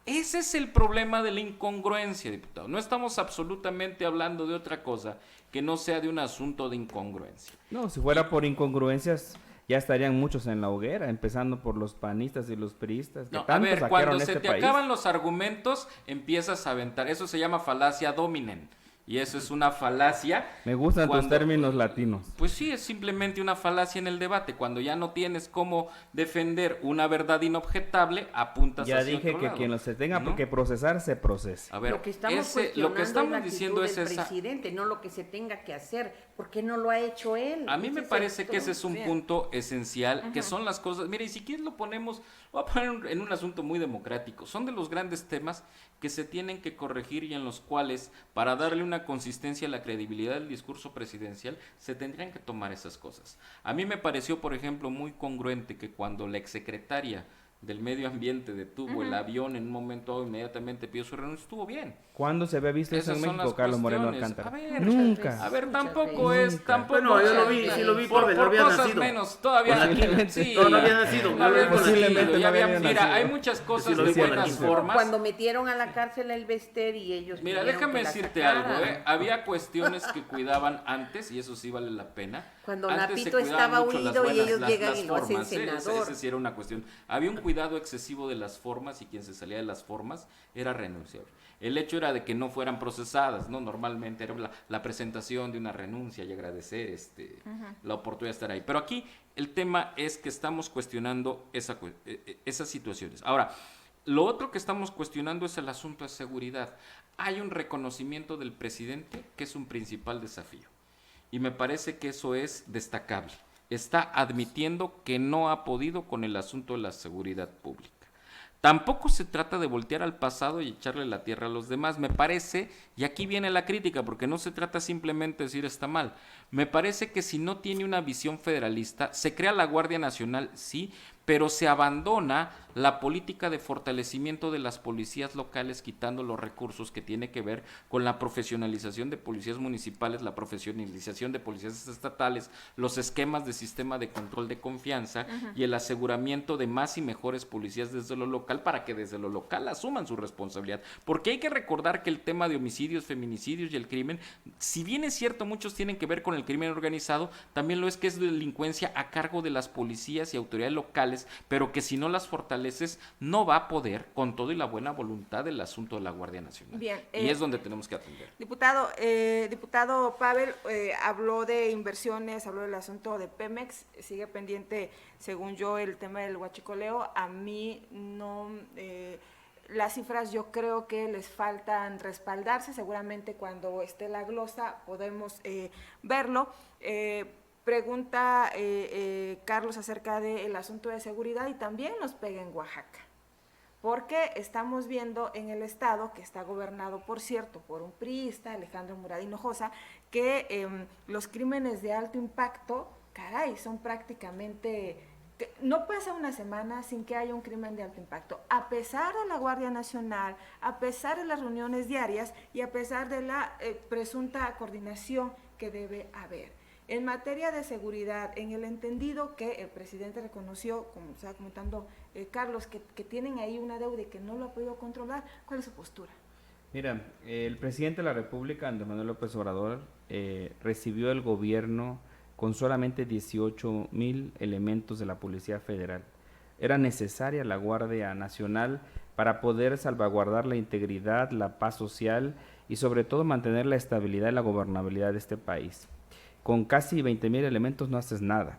Ese es el problema de la incongruencia, diputado. No estamos absolutamente hablando de otra cosa que no sea de un asunto de incongruencia. No, si fuera por incongruencias, ya estarían muchos en la hoguera, empezando por los panistas y los priistas, que No, a tanto ver, saquearon cuando este se te país. acaban los argumentos, empiezas a aventar. Eso se llama falacia dominen. Y eso es una falacia. Me gustan tus cuando- términos latinos. Pues sí, es simplemente una falacia en el debate. Cuando ya no tienes cómo defender una verdad inobjetable, apuntas Ya hacia dije otro que lado, quien se tenga ¿no? que procesar, se procese. A ver, Lo que estamos lo que cuestionando estamos es la diciendo actitud es del esa. presidente, no lo que se tenga que hacer, porque no lo ha hecho él. A mí Ese me es parece el que ese es un Bien. punto esencial, que son las cosas. Mire, y si quieres lo ponemos, voy a poner en un asunto muy democrático. Son de los grandes temas que se tienen que corregir y en los cuales, para darle una consistencia a la credibilidad del discurso presidencial, se tendrían que tomar esas cosas. A mí me pareció, por ejemplo, muy congruente que cuando la exsecretaria del Medio Ambiente detuvo el avión en un momento dado, inmediatamente pidió su renuncia, estuvo bien. ¿Cuándo se había visto eso Esas en son México, las Carlos Moreno cuestiones. Alcántara? A ver, Nunca. A ver, Muchas tampoco veces. es, tampoco. Bueno, yo lo vi, sí lo vi por no había cosas nacido. menos, todavía Posiblemente. sí, No había nacido, no había posiblemente nacido, no ya había había- mira, nacido. hay muchas cosas lo de vi por buenas aquí. formas. Cuando metieron a la cárcel a Elvester y ellos Mira, pidieron déjame que la decirte sacaran. algo, había cuestiones que cuidaban antes, y eso sí vale la pena. Cuando Antes se Napito cuidaban estaba mucho las huido y buenas- ellos llegan las y lo hacen formas, senador. Esa sí era una cuestión. Había un cuidado excesivo de las formas y quien se salía de las formas era renunciable. El hecho era de que no fueran procesadas, ¿no? Normalmente era la presentación de una renuncia y agradecer la oportunidad de estar ahí. Pero aquí el tema es que estamos cuestionando esas situaciones. Ahora, lo otro que estamos cuestionando es el asunto de seguridad. Hay un reconocimiento del presidente que es un principal desafío. Y me parece que eso es destacable. Está admitiendo que no ha podido con el asunto de la seguridad pública. Tampoco se trata de voltear al pasado y echarle la tierra a los demás. Me parece, y aquí viene la crítica, porque no se trata simplemente de decir está mal. Me parece que si no tiene una visión federalista, se crea la Guardia Nacional, sí, pero se abandona la política de fortalecimiento de las policías locales, quitando los recursos que tiene que ver con la profesionalización de policías municipales, la profesionalización de policías estatales, los esquemas de sistema de control de confianza y el aseguramiento de más y mejores policías desde lo local para que desde lo local asuman su responsabilidad. Porque hay que recordar que el tema de homicidios, feminicidios y el crimen, si bien es cierto muchos tienen que ver con el crimen organizado, también lo es que es delincuencia a cargo de las policías y autoridades locales, pero que si no las fortaleces no va a poder con todo y la buena voluntad del asunto de la Guardia Nacional. Bien, y es donde tenemos que atender. Diputado Pavel habló de inversiones, habló del asunto de Pemex, sigue pendiente, según yo, el tema del huachicoleo. A mí no, las cifras yo creo que les faltan respaldarse, seguramente cuando esté la glosa podemos verlo. Pregunta Carlos acerca del asunto de seguridad y también nos pega en Oaxaca, porque estamos viendo en el estado, que está gobernado, por cierto, por un priista, Alejandro Murat Hinojosa, que los crímenes de alto impacto, caray, son prácticamente... No pasa una semana sin que haya un crimen de alto impacto, a pesar de la Guardia Nacional, a pesar de las reuniones diarias y a pesar de la presunta coordinación que debe haber. En materia de seguridad, en el entendido que el presidente reconoció, como estaba comentando Carlos, que tienen ahí una deuda y que no lo ha podido controlar, ¿cuál es su postura? Mira, el presidente de la República, Andrés Manuel López Obrador, recibió el gobierno con solamente 18,000 elementos de la Policía Federal. Era necesaria la Guardia Nacional para poder salvaguardar la integridad, la paz social y sobre todo mantener la estabilidad y la gobernabilidad de este país. Con casi 20,000 elementos no haces nada.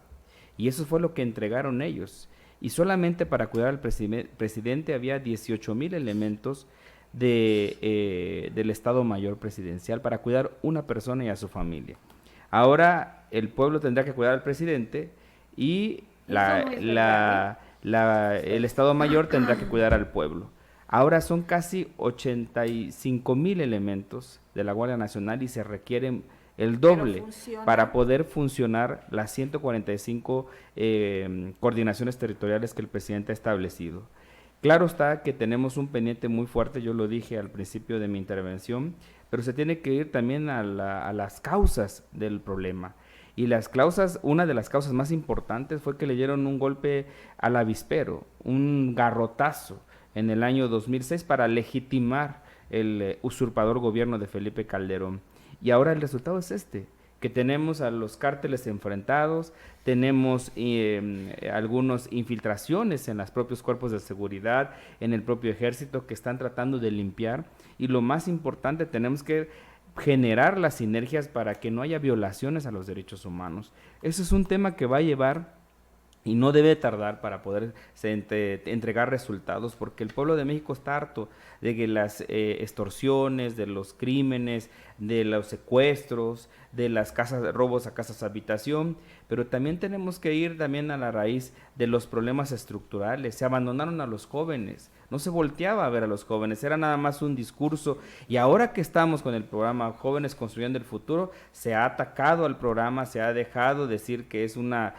Y eso fue lo que entregaron ellos. Y solamente para cuidar al presidente había 18,000 elementos del Estado Mayor Presidencial para cuidar una persona y a su familia. Ahora el pueblo tendrá que cuidar al presidente y el Estado Mayor tendrá que cuidar al pueblo. Ahora son casi 85,000 elementos de la Guardia Nacional y se requieren el doble para poder funcionar las 145 coordinaciones territoriales que el presidente ha establecido. Claro está que tenemos un pendiente muy fuerte, yo lo dije al principio de mi intervención, pero se tiene que ir también a las causas del problema. Y una de las causas más importantes fue que le dieron un golpe al avispero, un garrotazo. en el año 2006 para legitimar el usurpador gobierno de Felipe Calderón. Y ahora el resultado es que tenemos a los cárteles enfrentados, tenemos algunas infiltraciones en los propios cuerpos de seguridad, en el propio ejército, que están tratando de limpiar, y lo más importante, tenemos que generar las sinergias para que no haya violaciones a los derechos humanos. Ese es un tema que va a llevar y no debe tardar para poder entregar resultados, porque el pueblo de México está harto de que las extorsiones, de los crímenes, de los secuestros, de las robos a casas habitación, pero también tenemos que ir también a la raíz de los problemas estructurales. Se abandonaron a los jóvenes, no se volteaba a ver a los jóvenes, era nada más un discurso, y ahora que estamos con el programa Jóvenes Construyendo el Futuro, se ha atacado al programa, se ha dejado decir que es una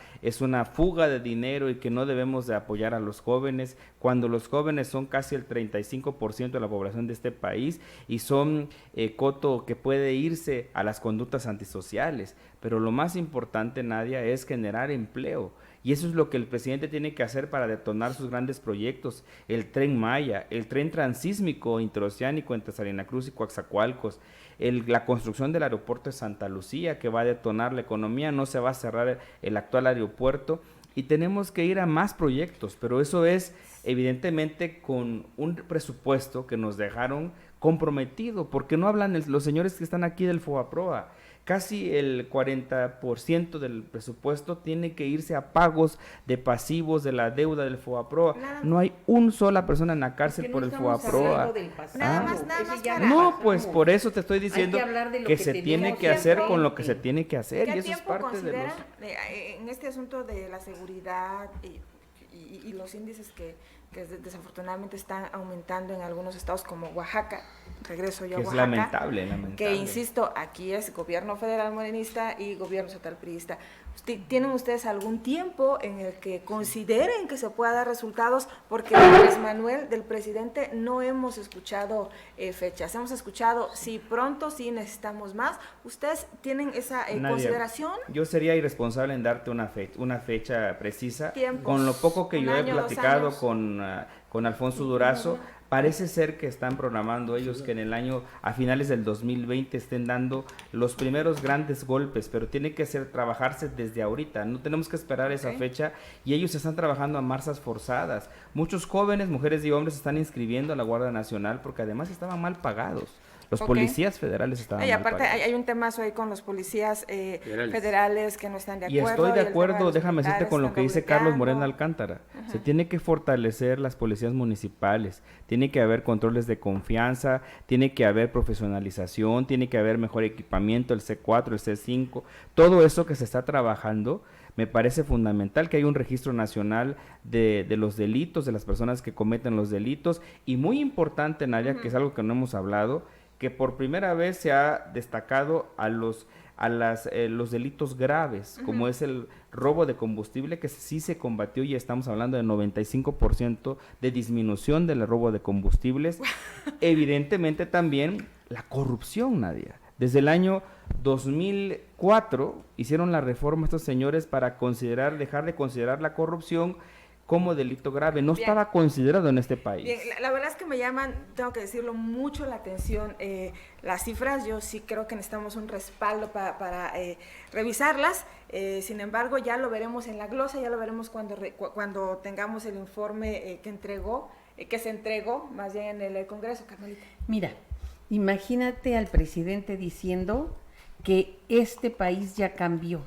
fuga de dinero y que no debemos de apoyar a los jóvenes, cuando los jóvenes son casi el 35% de la población de este país y son coto que puede irse a las conductas antisociales. Pero lo más importante, Nadia, es generar empleo. Y eso es lo que el presidente tiene que hacer para detonar sus grandes proyectos: el Tren Maya, el tren transísmico interoceánico entre Salina Cruz y Coatzacoalcos, la construcción del aeropuerto de Santa Lucía, que va a detonar la economía. No se va a cerrar el actual aeropuerto, y tenemos que ir a más proyectos, pero eso es evidentemente con un presupuesto que nos dejaron comprometido, porque no hablan los señores que están aquí del FOBAPROA. Casi el 40% del presupuesto tiene que irse a pagos de pasivos de la deuda del FOBAPROA. No hay una sola persona en la cárcel por el FOBAPROA. Nada más No, pues por eso te estoy diciendo que se tiene que hacer con lo que se tiene que hacer, ¿Qué y eso es tiempo parte de los... en este asunto de la seguridad y los índices que desafortunadamente están aumentando en algunos estados como Oaxaca? Regreso yo a Oaxaca. Es lamentable. Que insisto, aquí es gobierno federal morenista y gobierno estatal priista. ¿Tienen ustedes algún tiempo en el que consideren que se pueda dar resultados? Porque de Andrés Manuel, del presidente, no hemos escuchado fechas. Hemos escuchado sí pronto, sí necesitamos más. ¿Ustedes tienen esa consideración? Yo sería irresponsable en darte una fecha precisa. Tiempos. Con lo poco que yo he platicado 2 años. con Alfonso Durazo, parece ser que están programando ellos que en el año, a finales del 2020, estén dando los primeros grandes golpes, pero tiene que trabajarse desde ahorita, no tenemos que esperar esa fecha, y ellos están trabajando a marchas forzadas. Muchos jóvenes, mujeres y hombres, están inscribiendo a la Guardia Nacional porque además estaban mal pagados. Los policías federales estaban Y aparte mal hay un temazo ahí con los policías federales que no están de acuerdo. Y estoy de acuerdo, déjame decirte, con lo que dice Carlos Moreno Alcántara. Alcántara. Se tiene que fortalecer las policías municipales, tiene que haber controles de confianza, tiene que haber profesionalización, tiene que haber mejor equipamiento, el C4, el C5, todo eso que se está trabajando. Me parece fundamental que haya un registro nacional de los delitos, de las personas que cometen los delitos, y muy importante, Nadia, que es algo que no hemos hablado, que por primera vez se ha destacado a los delitos graves, como es el robo de combustible, que sí se combatió, y estamos hablando de 95% de disminución del robo de combustibles. Evidentemente también la corrupción, Nadia. Desde el año 2004 hicieron la reforma estos señores para dejar de considerar la corrupción como delito grave. No estaba considerado en este país. Bien, la verdad es que me llaman, tengo que decirlo, mucho la atención las cifras. Yo sí creo que necesitamos un respaldo para revisarlas. Sin embargo, ya lo veremos en la glosa, ya lo veremos cuando tengamos el informe que se entregó más bien en el Congreso, Carmelita. Mira, imagínate al presidente diciendo que este país ya cambió.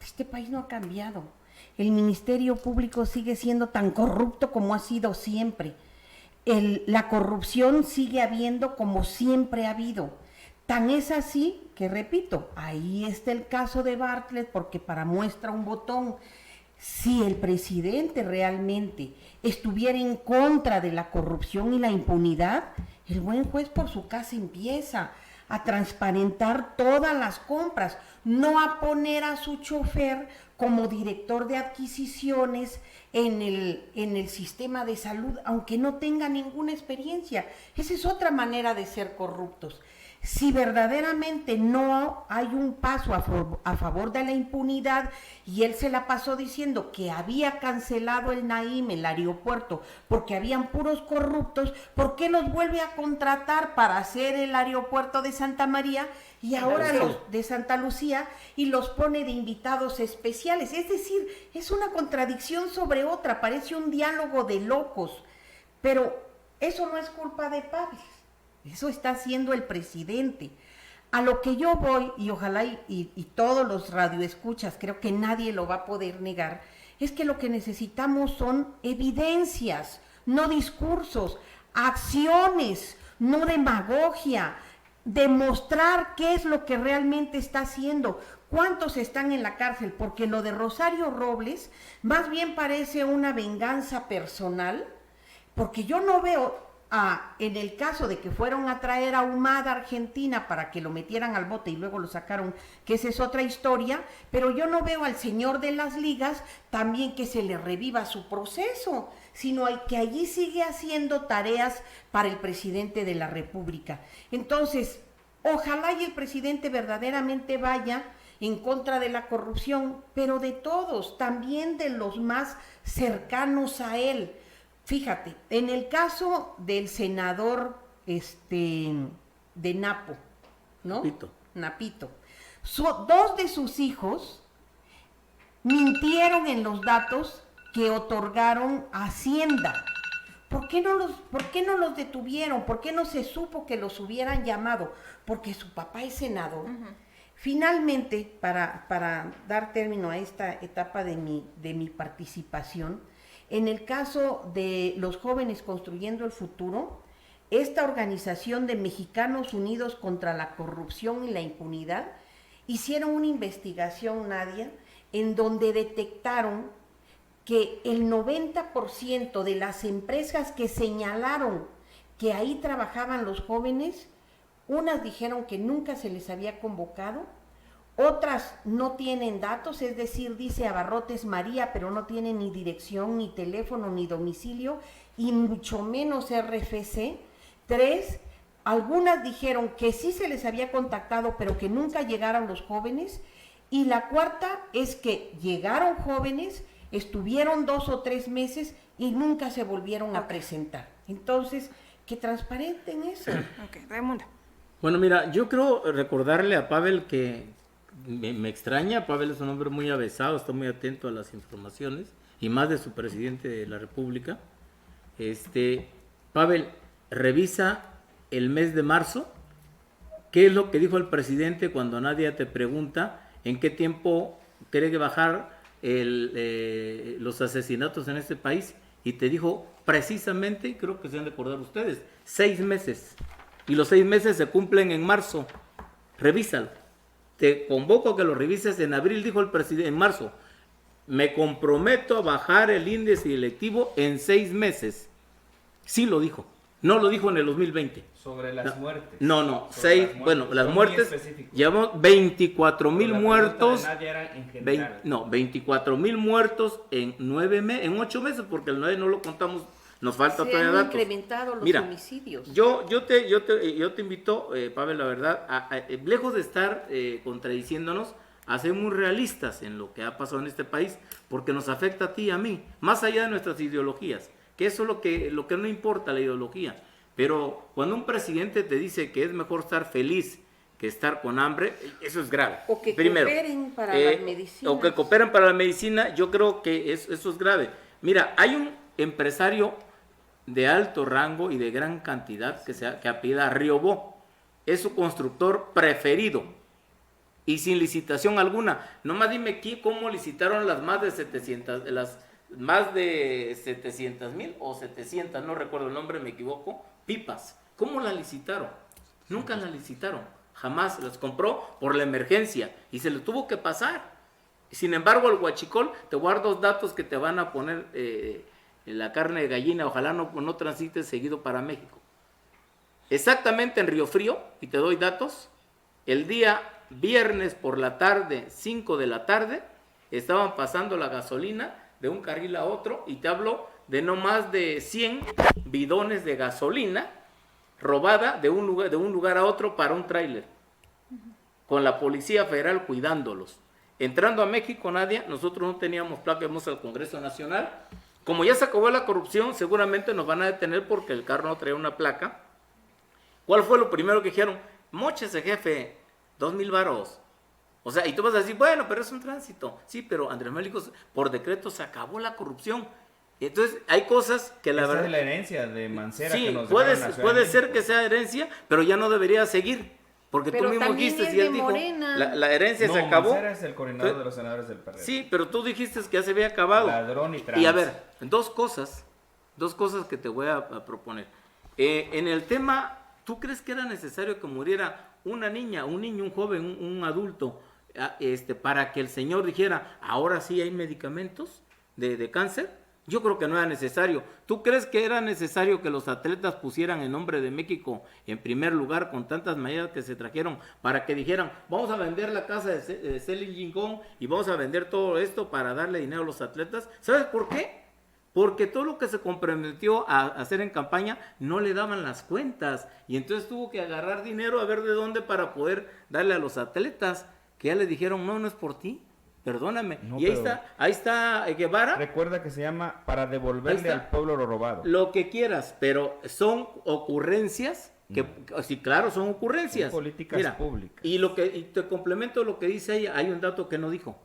Este país no ha cambiado. El Ministerio Público sigue siendo tan corrupto como ha sido siempre. La corrupción sigue habiendo como siempre ha habido. Tan es así que, repito, ahí está el caso de Bartlett, porque para muestra un botón, si el presidente realmente estuviera en contra de la corrupción y la impunidad, el buen juez por su casa empieza a transparentar todas las compras, no a poner a su chofer como director de adquisiciones en el sistema de salud, aunque no tenga ninguna experiencia. Esa es otra manera de ser corruptos. si verdaderamente no hay un paso a favor de la impunidad, y él se la pasó diciendo que había cancelado el Naim, el aeropuerto, porque habían puros corruptos, ¿por qué los vuelve a contratar para hacer el aeropuerto de Santa María y ahora los de Santa Lucía y los pone de invitados especiales? Es decir, es una contradicción sobre otra, parece un diálogo de locos, pero eso no es culpa de Pavel. Eso está haciendo el presidente. A lo que yo voy, y ojalá y todos los radioescuchas, creo que nadie lo va a poder negar, es que lo que necesitamos son evidencias, no discursos, acciones, no demagogia, demostrar qué es lo que realmente está haciendo, cuántos están en la cárcel, porque lo de Rosario Robles más bien parece una venganza personal, porque yo no veo... en el caso de que fueron a traer a Humada Argentina para que lo metieran al bote y luego lo sacaron, que esa es otra historia, pero yo no veo al señor de las ligas también que se le reviva su proceso, sino que allí sigue haciendo tareas para el presidente de la República. Entonces, ojalá y el presidente verdaderamente vaya en contra de la corrupción, pero de todos, también de los más cercanos a él. Fíjate, en el caso del senador de Napo, ¿no? Napito. Dos de sus hijos mintieron en los datos que otorgaron a Hacienda. ¿Por qué no los detuvieron? ¿Por qué no se supo que los hubieran llamado? Porque su papá es senador. Finalmente, para dar término a esta etapa de mi participación, en el caso de los jóvenes construyendo el futuro, esta organización de Mexicanos Unidos contra la Corrupción y la Impunidad hicieron una investigación, Nadia, en donde detectaron que el 90% de las empresas que señalaron que ahí trabajaban los jóvenes, unas dijeron que nunca se les había convocado, otras no tienen datos, es decir, dice Abarrotes María, pero no tienen ni dirección, ni teléfono, ni domicilio, y mucho menos RFC. 3, algunas dijeron que sí se les había contactado, pero que nunca llegaron los jóvenes. Y la cuarta es que llegaron jóvenes, estuvieron 2 o 3 meses y nunca se volvieron a presentar. Entonces, que transparenten eso. Raimundo. Bueno, mira, yo creo recordarle a Pavel que me extraña. Pavel es un hombre muy avesado, está muy atento a las informaciones, y más de su presidente de la República. Pavel, revisa el mes de marzo, qué es lo que dijo el presidente cuando Nadia te pregunta en qué tiempo cree que bajar los asesinatos en este país, y te dijo precisamente, creo que se han de acordar ustedes, 6 meses, y los 6 meses se cumplen en marzo. Revísalo. Te convoco a que lo revises. En abril dijo el presidente, en marzo, me comprometo a bajar el índice electivo en 6 meses. Sí lo dijo, no lo dijo en el 2020. Sobre las muertes. No, 6, bueno, las muertes, llevamos 24,000 muertos. 24,000 muertos en 8 meses, porque el 9 no lo contamos. Nos falta todavía datos. Se han incrementado los homicidios. Yo te invito, Pavel, la verdad, lejos de estar contradiciéndonos, a ser muy realistas en lo que ha pasado en este país, porque nos afecta a ti y a mí, más allá de nuestras ideologías, que eso es lo que no importa, la ideología. Pero cuando un presidente te dice que es mejor estar feliz que estar con hambre, eso es grave. O que cooperen para la medicina. O que cooperen para la medicina, yo creo que eso es grave. Mira, hay un empresario de alto rango y de gran cantidad que apellida Riobó, es su constructor preferido y sin licitación alguna. Nomás dime aquí cómo licitaron las más de 700,000 o 700, no recuerdo el nombre, me equivoco, pipas. ¿Cómo la licitaron? Nunca la licitaron, jamás. Las compró por la emergencia y se le tuvo que pasar. Sin embargo, el huachicol, te guardo 2 datos que te van a poner la carne de gallina, ojalá no transite seguido para México. Exactamente en Río Frío, y te doy datos, el día viernes por la tarde, 5 de la tarde, estaban pasando la gasolina de un carril a otro, y te hablo de no más de 100 bidones de gasolina robada de un lugar a otro para un tráiler, con la Policía Federal cuidándolos. Entrando a México, Nadia, nosotros no teníamos placa, íbamos al Congreso Nacional. Como ya se acabó la corrupción, seguramente nos van a detener porque el carro no traía una placa. ¿Cuál fue lo primero que dijeron? Móchese, jefe, 2,000 varos. O sea, y tú vas a decir, bueno, pero es un tránsito. Sí, pero Andrés Manuel dijo, por decreto se acabó la corrupción. Entonces, hay cosas que la Esa verdad... es la herencia de Mancera Sí, que nos puede dejaron la Ciudad de ser México. que sea herencia, pero ya no debería seguir. Porque Pero tú mismo también dijiste es y él de dijo, Morena. la herencia No, se acabó. Mancera es el coordinador de los senadores del PRD. Sí, pero tú dijiste que ya se había acabado. Ladrón y trans. Y a ver, dos cosas que te voy a proponer. En el tema, ¿tú crees que era necesario que muriera una niña, un niño, un joven, un adulto, para que el señor dijera, ahora sí hay medicamentos de cáncer? Yo creo que no era necesario. ¿Tú crees que era necesario que los atletas pusieran el nombre de México en primer lugar con tantas medidas que se trajeron para que dijeran, vamos a vender la casa de Celin Rincón y vamos a vender todo esto para darle dinero a los atletas? ¿Sabes por qué? Porque todo lo que se comprometió a hacer en campaña no le daban las cuentas y entonces tuvo que agarrar dinero a ver de dónde para poder darle a los atletas, que ya le dijeron, no es por ti. Perdóname. No, y pero- ahí está Guevara. Recuerda que se llama para Ahí devolverle está. al pueblo lo robado. Lo que quieras, pero son ocurrencias que, sí, claro, son ocurrencias. Son políticas públicas. Y te complemento lo que dice ella, hay un dato que no dijo.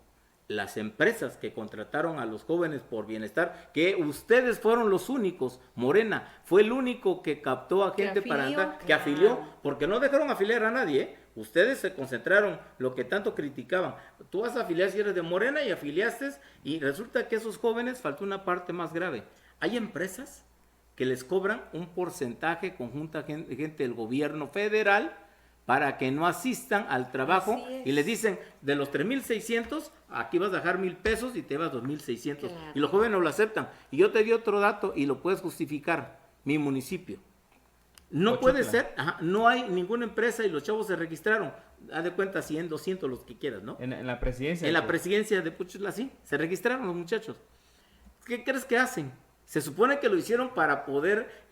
Las empresas que contrataron a los jóvenes por bienestar, que ustedes fueron los únicos, Morena fue el único que captó a Que gente para afilió, andar, que claro. afilió, porque no dejaron afiliar a nadie, ¿eh? Ustedes se concentraron, lo que tanto criticaban. Tú vas a afiliar si eres de Morena y afiliaste, y resulta que esos jóvenes faltó una parte más grave. Hay empresas que les cobran un porcentaje conjunta gente del gobierno federal para que no asistan al trabajo Así es. y les dicen, de los 3,600, aquí vas a dejar 1,000 pesos y te vas 2,600. Claro. Y los jóvenes no lo aceptan. Y yo te di otro dato y lo puedes justificar. Mi municipio. No Ochutla. puede ser, no hay ninguna empresa y los chavos se registraron. Haz de cuenta 100, 200, los que quieras, ¿no? En la presidencia. En la presidencia de Puchutla, sí, se registraron los muchachos. ¿Qué crees que hacen? Se supone que lo hicieron para poder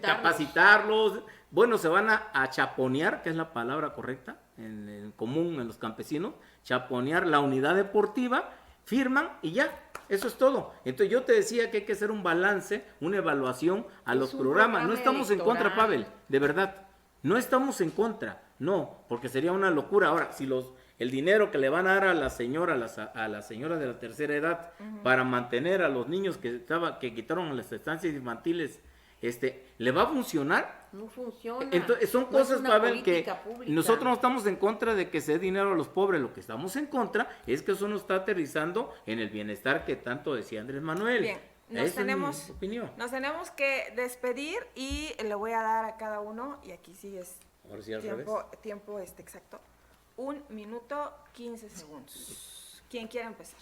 capacitarlos. Bueno, se van a chaponear, que es la palabra correcta, en común en los campesinos, chaponear la unidad deportiva, firman y ya, eso es todo. Entonces yo te decía que hay que hacer un balance, una evaluación a Es los un programas. No programa estamos en contra, electoral. Pavel, de verdad. No estamos en contra, no, porque sería una locura. Ahora, si el dinero que le van a dar a la señora, a la señora de la tercera edad, para mantener a los niños que quitaron las estancias infantiles, ¿le va a funcionar? No funciona. Entonces, son No cosas, es una Pavel, que política pública. nosotros no estamos en contra de que se dé dinero a los pobres. Lo que estamos en contra es que eso no está aterrizando en el bienestar que tanto decía Andrés Manuel. Bien, Esa es mi opinión. nos tenemos que despedir y le voy a dar a cada uno, y aquí sí es Ahora sí, al revés. tiempo exacto, 1 minuto 15 segundos. ¿Quién quiere empezar?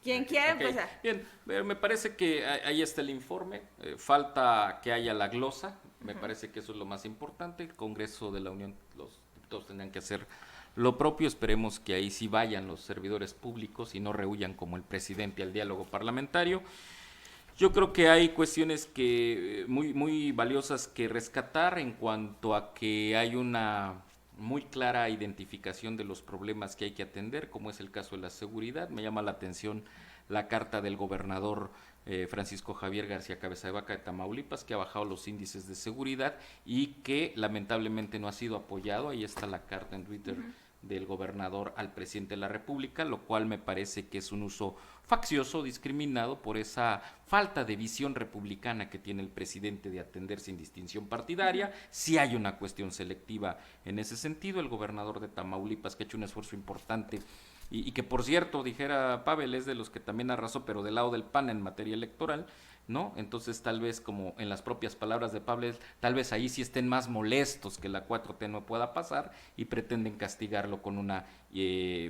¿Quién quiere Ok, empezar? Bien, me parece que ahí está el informe. Falta que haya la glosa. Me parece que eso es lo más importante. El Congreso de la Unión, los diputados tendrán que hacer lo propio. Esperemos que ahí sí vayan los servidores públicos y no rehuyan como el presidente al diálogo parlamentario. Yo creo que hay cuestiones que muy valiosas que rescatar en cuanto a que hay una muy clara identificación de los problemas que hay que atender, como es el caso de la seguridad. Me llama la atención la carta del gobernador Francisco Javier García Cabeza de Vaca de Tamaulipas, que ha bajado los índices de seguridad y que lamentablemente no ha sido apoyado. Ahí está la carta en Twitter del gobernador al presidente de la República, lo cual me parece que es un uso faccioso, discriminado por esa falta de visión republicana que tiene el presidente de atender sin distinción partidaria. Si hay una cuestión selectiva en ese sentido. El gobernador de Tamaulipas, que ha hecho un esfuerzo importante y que, por cierto, dijera Pavel, es de los que también arrasó, pero del lado del PAN en materia electoral, ¿no? Entonces, tal vez, como en las propias palabras de Pavel, tal vez ahí sí estén más molestos que la 4T no pueda pasar y pretenden castigarlo con una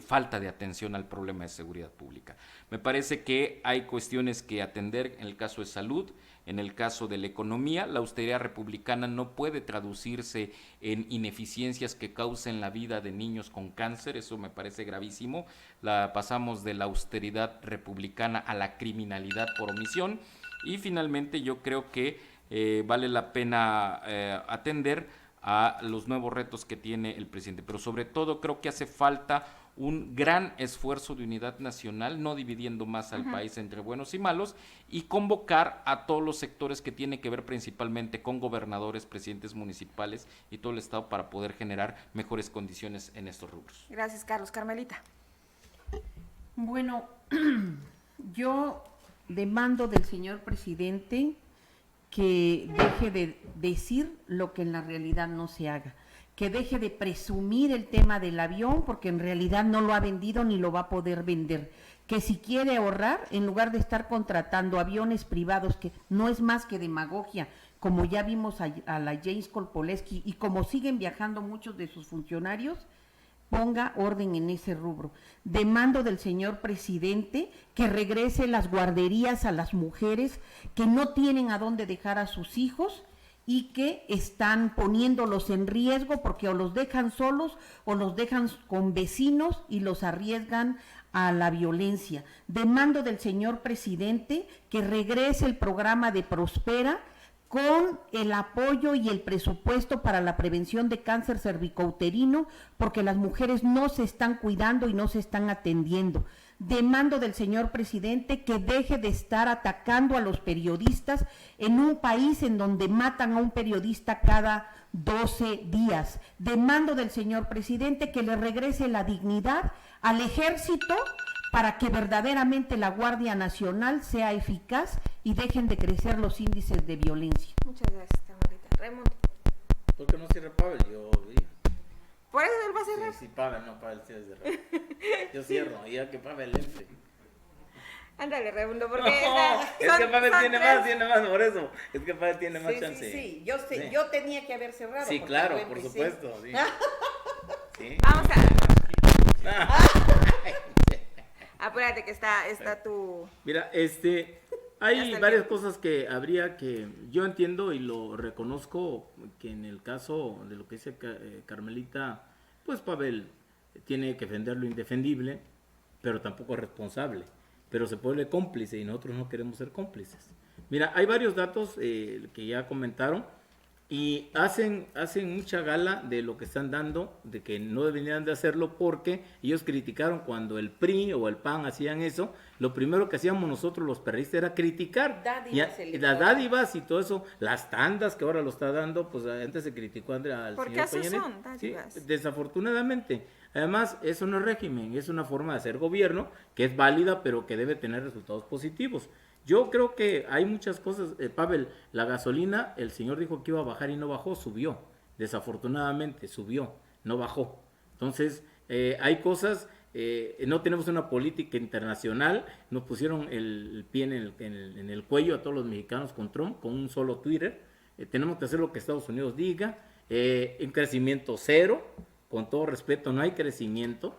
falta de atención al problema de seguridad pública. Me parece que hay cuestiones que atender en el caso de salud. En el caso de la economía, la austeridad republicana no puede traducirse en ineficiencias que causen la vida de niños con cáncer. Eso me parece gravísimo. Pasamos de la austeridad republicana a la criminalidad por omisión. Y finalmente yo creo que vale la pena atender a los nuevos retos que tiene el presidente, pero sobre todo creo que hace falta un gran esfuerzo de unidad nacional, no dividiendo más al país entre buenos y malos, y convocar a todos los sectores que tienen que ver principalmente con gobernadores, presidentes municipales y todo el estado para poder generar mejores condiciones en estos rubros. Gracias, Carlos. Carmelita. Bueno, yo demando del señor presidente que deje de decir lo que en la realidad no se haga, que deje de presumir el tema del avión porque en realidad no lo ha vendido ni lo va a poder vender, que si quiere ahorrar, en lugar de estar contratando aviones privados, que no es más que demagogia, como ya vimos a la James Kolpoleski y como siguen viajando muchos de sus funcionarios, ponga orden en ese rubro. Demando del señor presidente que regrese las guarderías a las mujeres que no tienen a dónde dejar a sus hijos y que están poniéndolos en riesgo porque o los dejan solos o los dejan con vecinos y los arriesgan a la violencia. Demando del señor presidente que regrese el programa de Prospera con el apoyo y el presupuesto para la prevención de cáncer cervicouterino, porque las mujeres no se están cuidando y no se están atendiendo. Demando del señor presidente que deje de estar atacando a los periodistas en un país en donde matan a un periodista cada 12 días. Demando del señor presidente que le regrese la dignidad al ejército para que verdaderamente la Guardia Nacional sea eficaz y dejen de crecer los índices de violencia. Muchas gracias, Carmelita. Raimundo. ¿Por qué no cierra Pavel? Yo diría. ¿Por eso él va a cerrar? Sí, Pavel, no, Pavel sí es de cerrar. Yo cierro, ya que Pavel entre. Ándale, Raimundo, porque... No, es que Pavel tiene más, por eso. Es que Pavel tiene más chance. Sí, yo sé, Sí. yo tenía que haber cerrado. Sí, porque claro, yo por empecé. supuesto. Sí. Sí. Vamos a... Ah. Apúrate que está tu... Mira, Ya hay está el varias tiempo. cosas que habría que, yo entiendo y lo reconozco, que en el caso de lo que dice Carmelita, pues Pavel tiene que defender lo indefendible, pero tampoco es responsable, pero se puede cómplice y nosotros no queremos ser cómplices. Mira, hay varios datos que ya comentaron y hacen mucha gala de lo que están dando, de que no deberían de hacerlo porque ellos criticaron cuando el PRI o el PAN hacían eso. Lo primero que hacíamos nosotros los perristas era criticar Dádivas y las dádivas y todo eso, las tandas que ahora lo está dando, pues antes se criticó al Porque señor así Peña Nieto. son, dádivas. Sí, desafortunadamente. Además, eso no es régimen, es una forma de hacer gobierno que es válida, pero que debe tener resultados positivos. Yo creo que hay muchas cosas, Pavel, la gasolina, el señor dijo que iba a bajar y no bajó, subió. Desafortunadamente, subió, no bajó. Entonces, hay cosas, no tenemos una política internacional, nos pusieron el pie en el cuello a todos los mexicanos con Trump, con un solo Twitter. Tenemos que hacer lo que Estados Unidos diga, un crecimiento cero, con todo respeto, no hay crecimiento.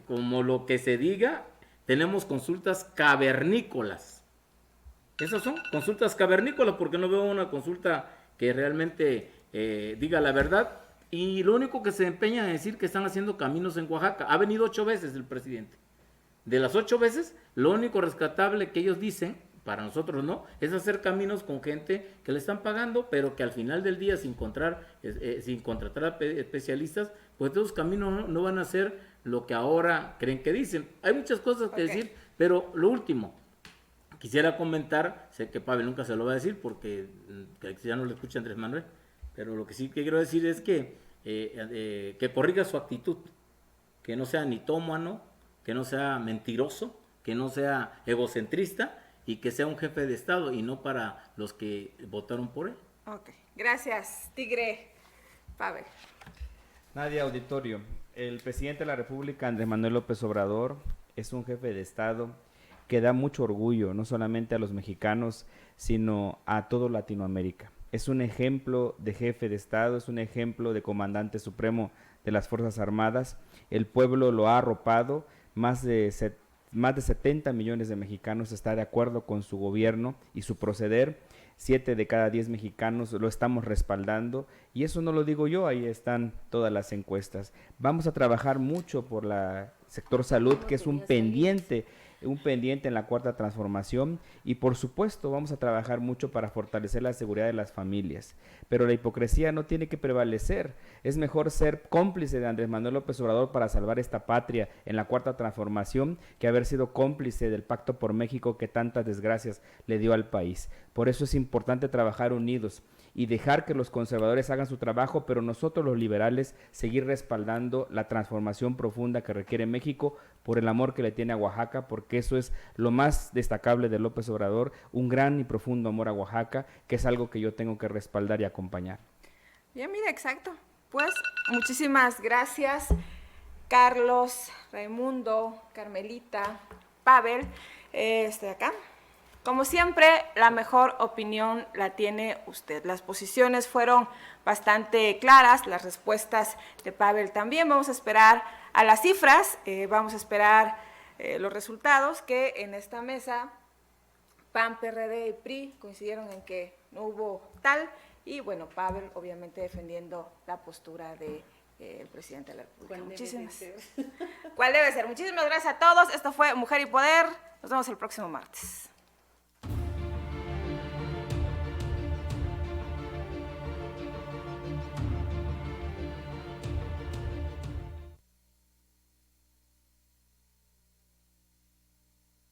Como lo que se diga, tenemos consultas cavernícolas. Esas son consultas cavernícolas porque no veo una consulta que realmente diga la verdad. Y lo único que se empeña en decir que están haciendo caminos en Oaxaca. Ha venido 8 veces el presidente. De las 8 veces, lo único rescatable que ellos dicen, para nosotros no, es hacer caminos con gente que le están pagando, pero que al final del día, sin contratar a especialistas, pues esos caminos no van a ser lo que ahora creen que dicen. Hay muchas cosas que decir, pero lo último, quisiera comentar, sé que Pavel nunca se lo va a decir porque ya no lo escucha Andrés Manuel, pero lo que sí que quiero decir es que corrija su actitud, que no sea nitómano, que no sea mentiroso, que no sea egocentrista y que sea un jefe de Estado y no para los que votaron por él. Ok, gracias, Tigre. Pavel. Nadia, auditorio, el presidente de la República, Andrés Manuel López Obrador, es un jefe de Estado que da mucho orgullo, no solamente a los mexicanos, sino a todo Latinoamérica. Es un ejemplo de jefe de Estado, es un ejemplo de comandante supremo de las Fuerzas Armadas. El pueblo lo ha arropado, más de 70 millones de mexicanos están de acuerdo con su gobierno y su proceder. 7 de cada 10 mexicanos lo estamos respaldando y eso no lo digo yo, ahí están todas las encuestas. Vamos a trabajar mucho por el sector salud, que es un pendiente un pendiente en la Cuarta Transformación y por supuesto vamos a trabajar mucho para fortalecer la seguridad de las familias. Pero la hipocresía no tiene que prevalecer. Es mejor ser cómplice de Andrés Manuel López Obrador para salvar esta patria en la Cuarta Transformación que haber sido cómplice del Pacto por México que tantas desgracias le dio al país. Por eso es importante trabajar unidos y dejar que los conservadores hagan su trabajo, pero nosotros los liberales seguir respaldando la transformación profunda que requiere México por el amor que le tiene a Oaxaca, porque eso es lo más destacable de López Obrador, un gran y profundo amor a Oaxaca, que es algo que yo tengo que respaldar y acompañar. Bien, mira, exacto. Pues muchísimas gracias, Carlos, Raimundo, Carmelita, Pavel, acá. Como siempre, la mejor opinión la tiene usted. Las posiciones fueron bastante claras, las respuestas de Pavel también. Vamos a esperar a las cifras, vamos a esperar los resultados, que en esta mesa PAN, PRD y PRI coincidieron en que no hubo tal, y bueno, Pavel obviamente defendiendo la postura de el presidente de la República. ¿Cuál debe ser? Muchísimas gracias a todos. Esto fue Mujer y Poder. Nos vemos el próximo martes.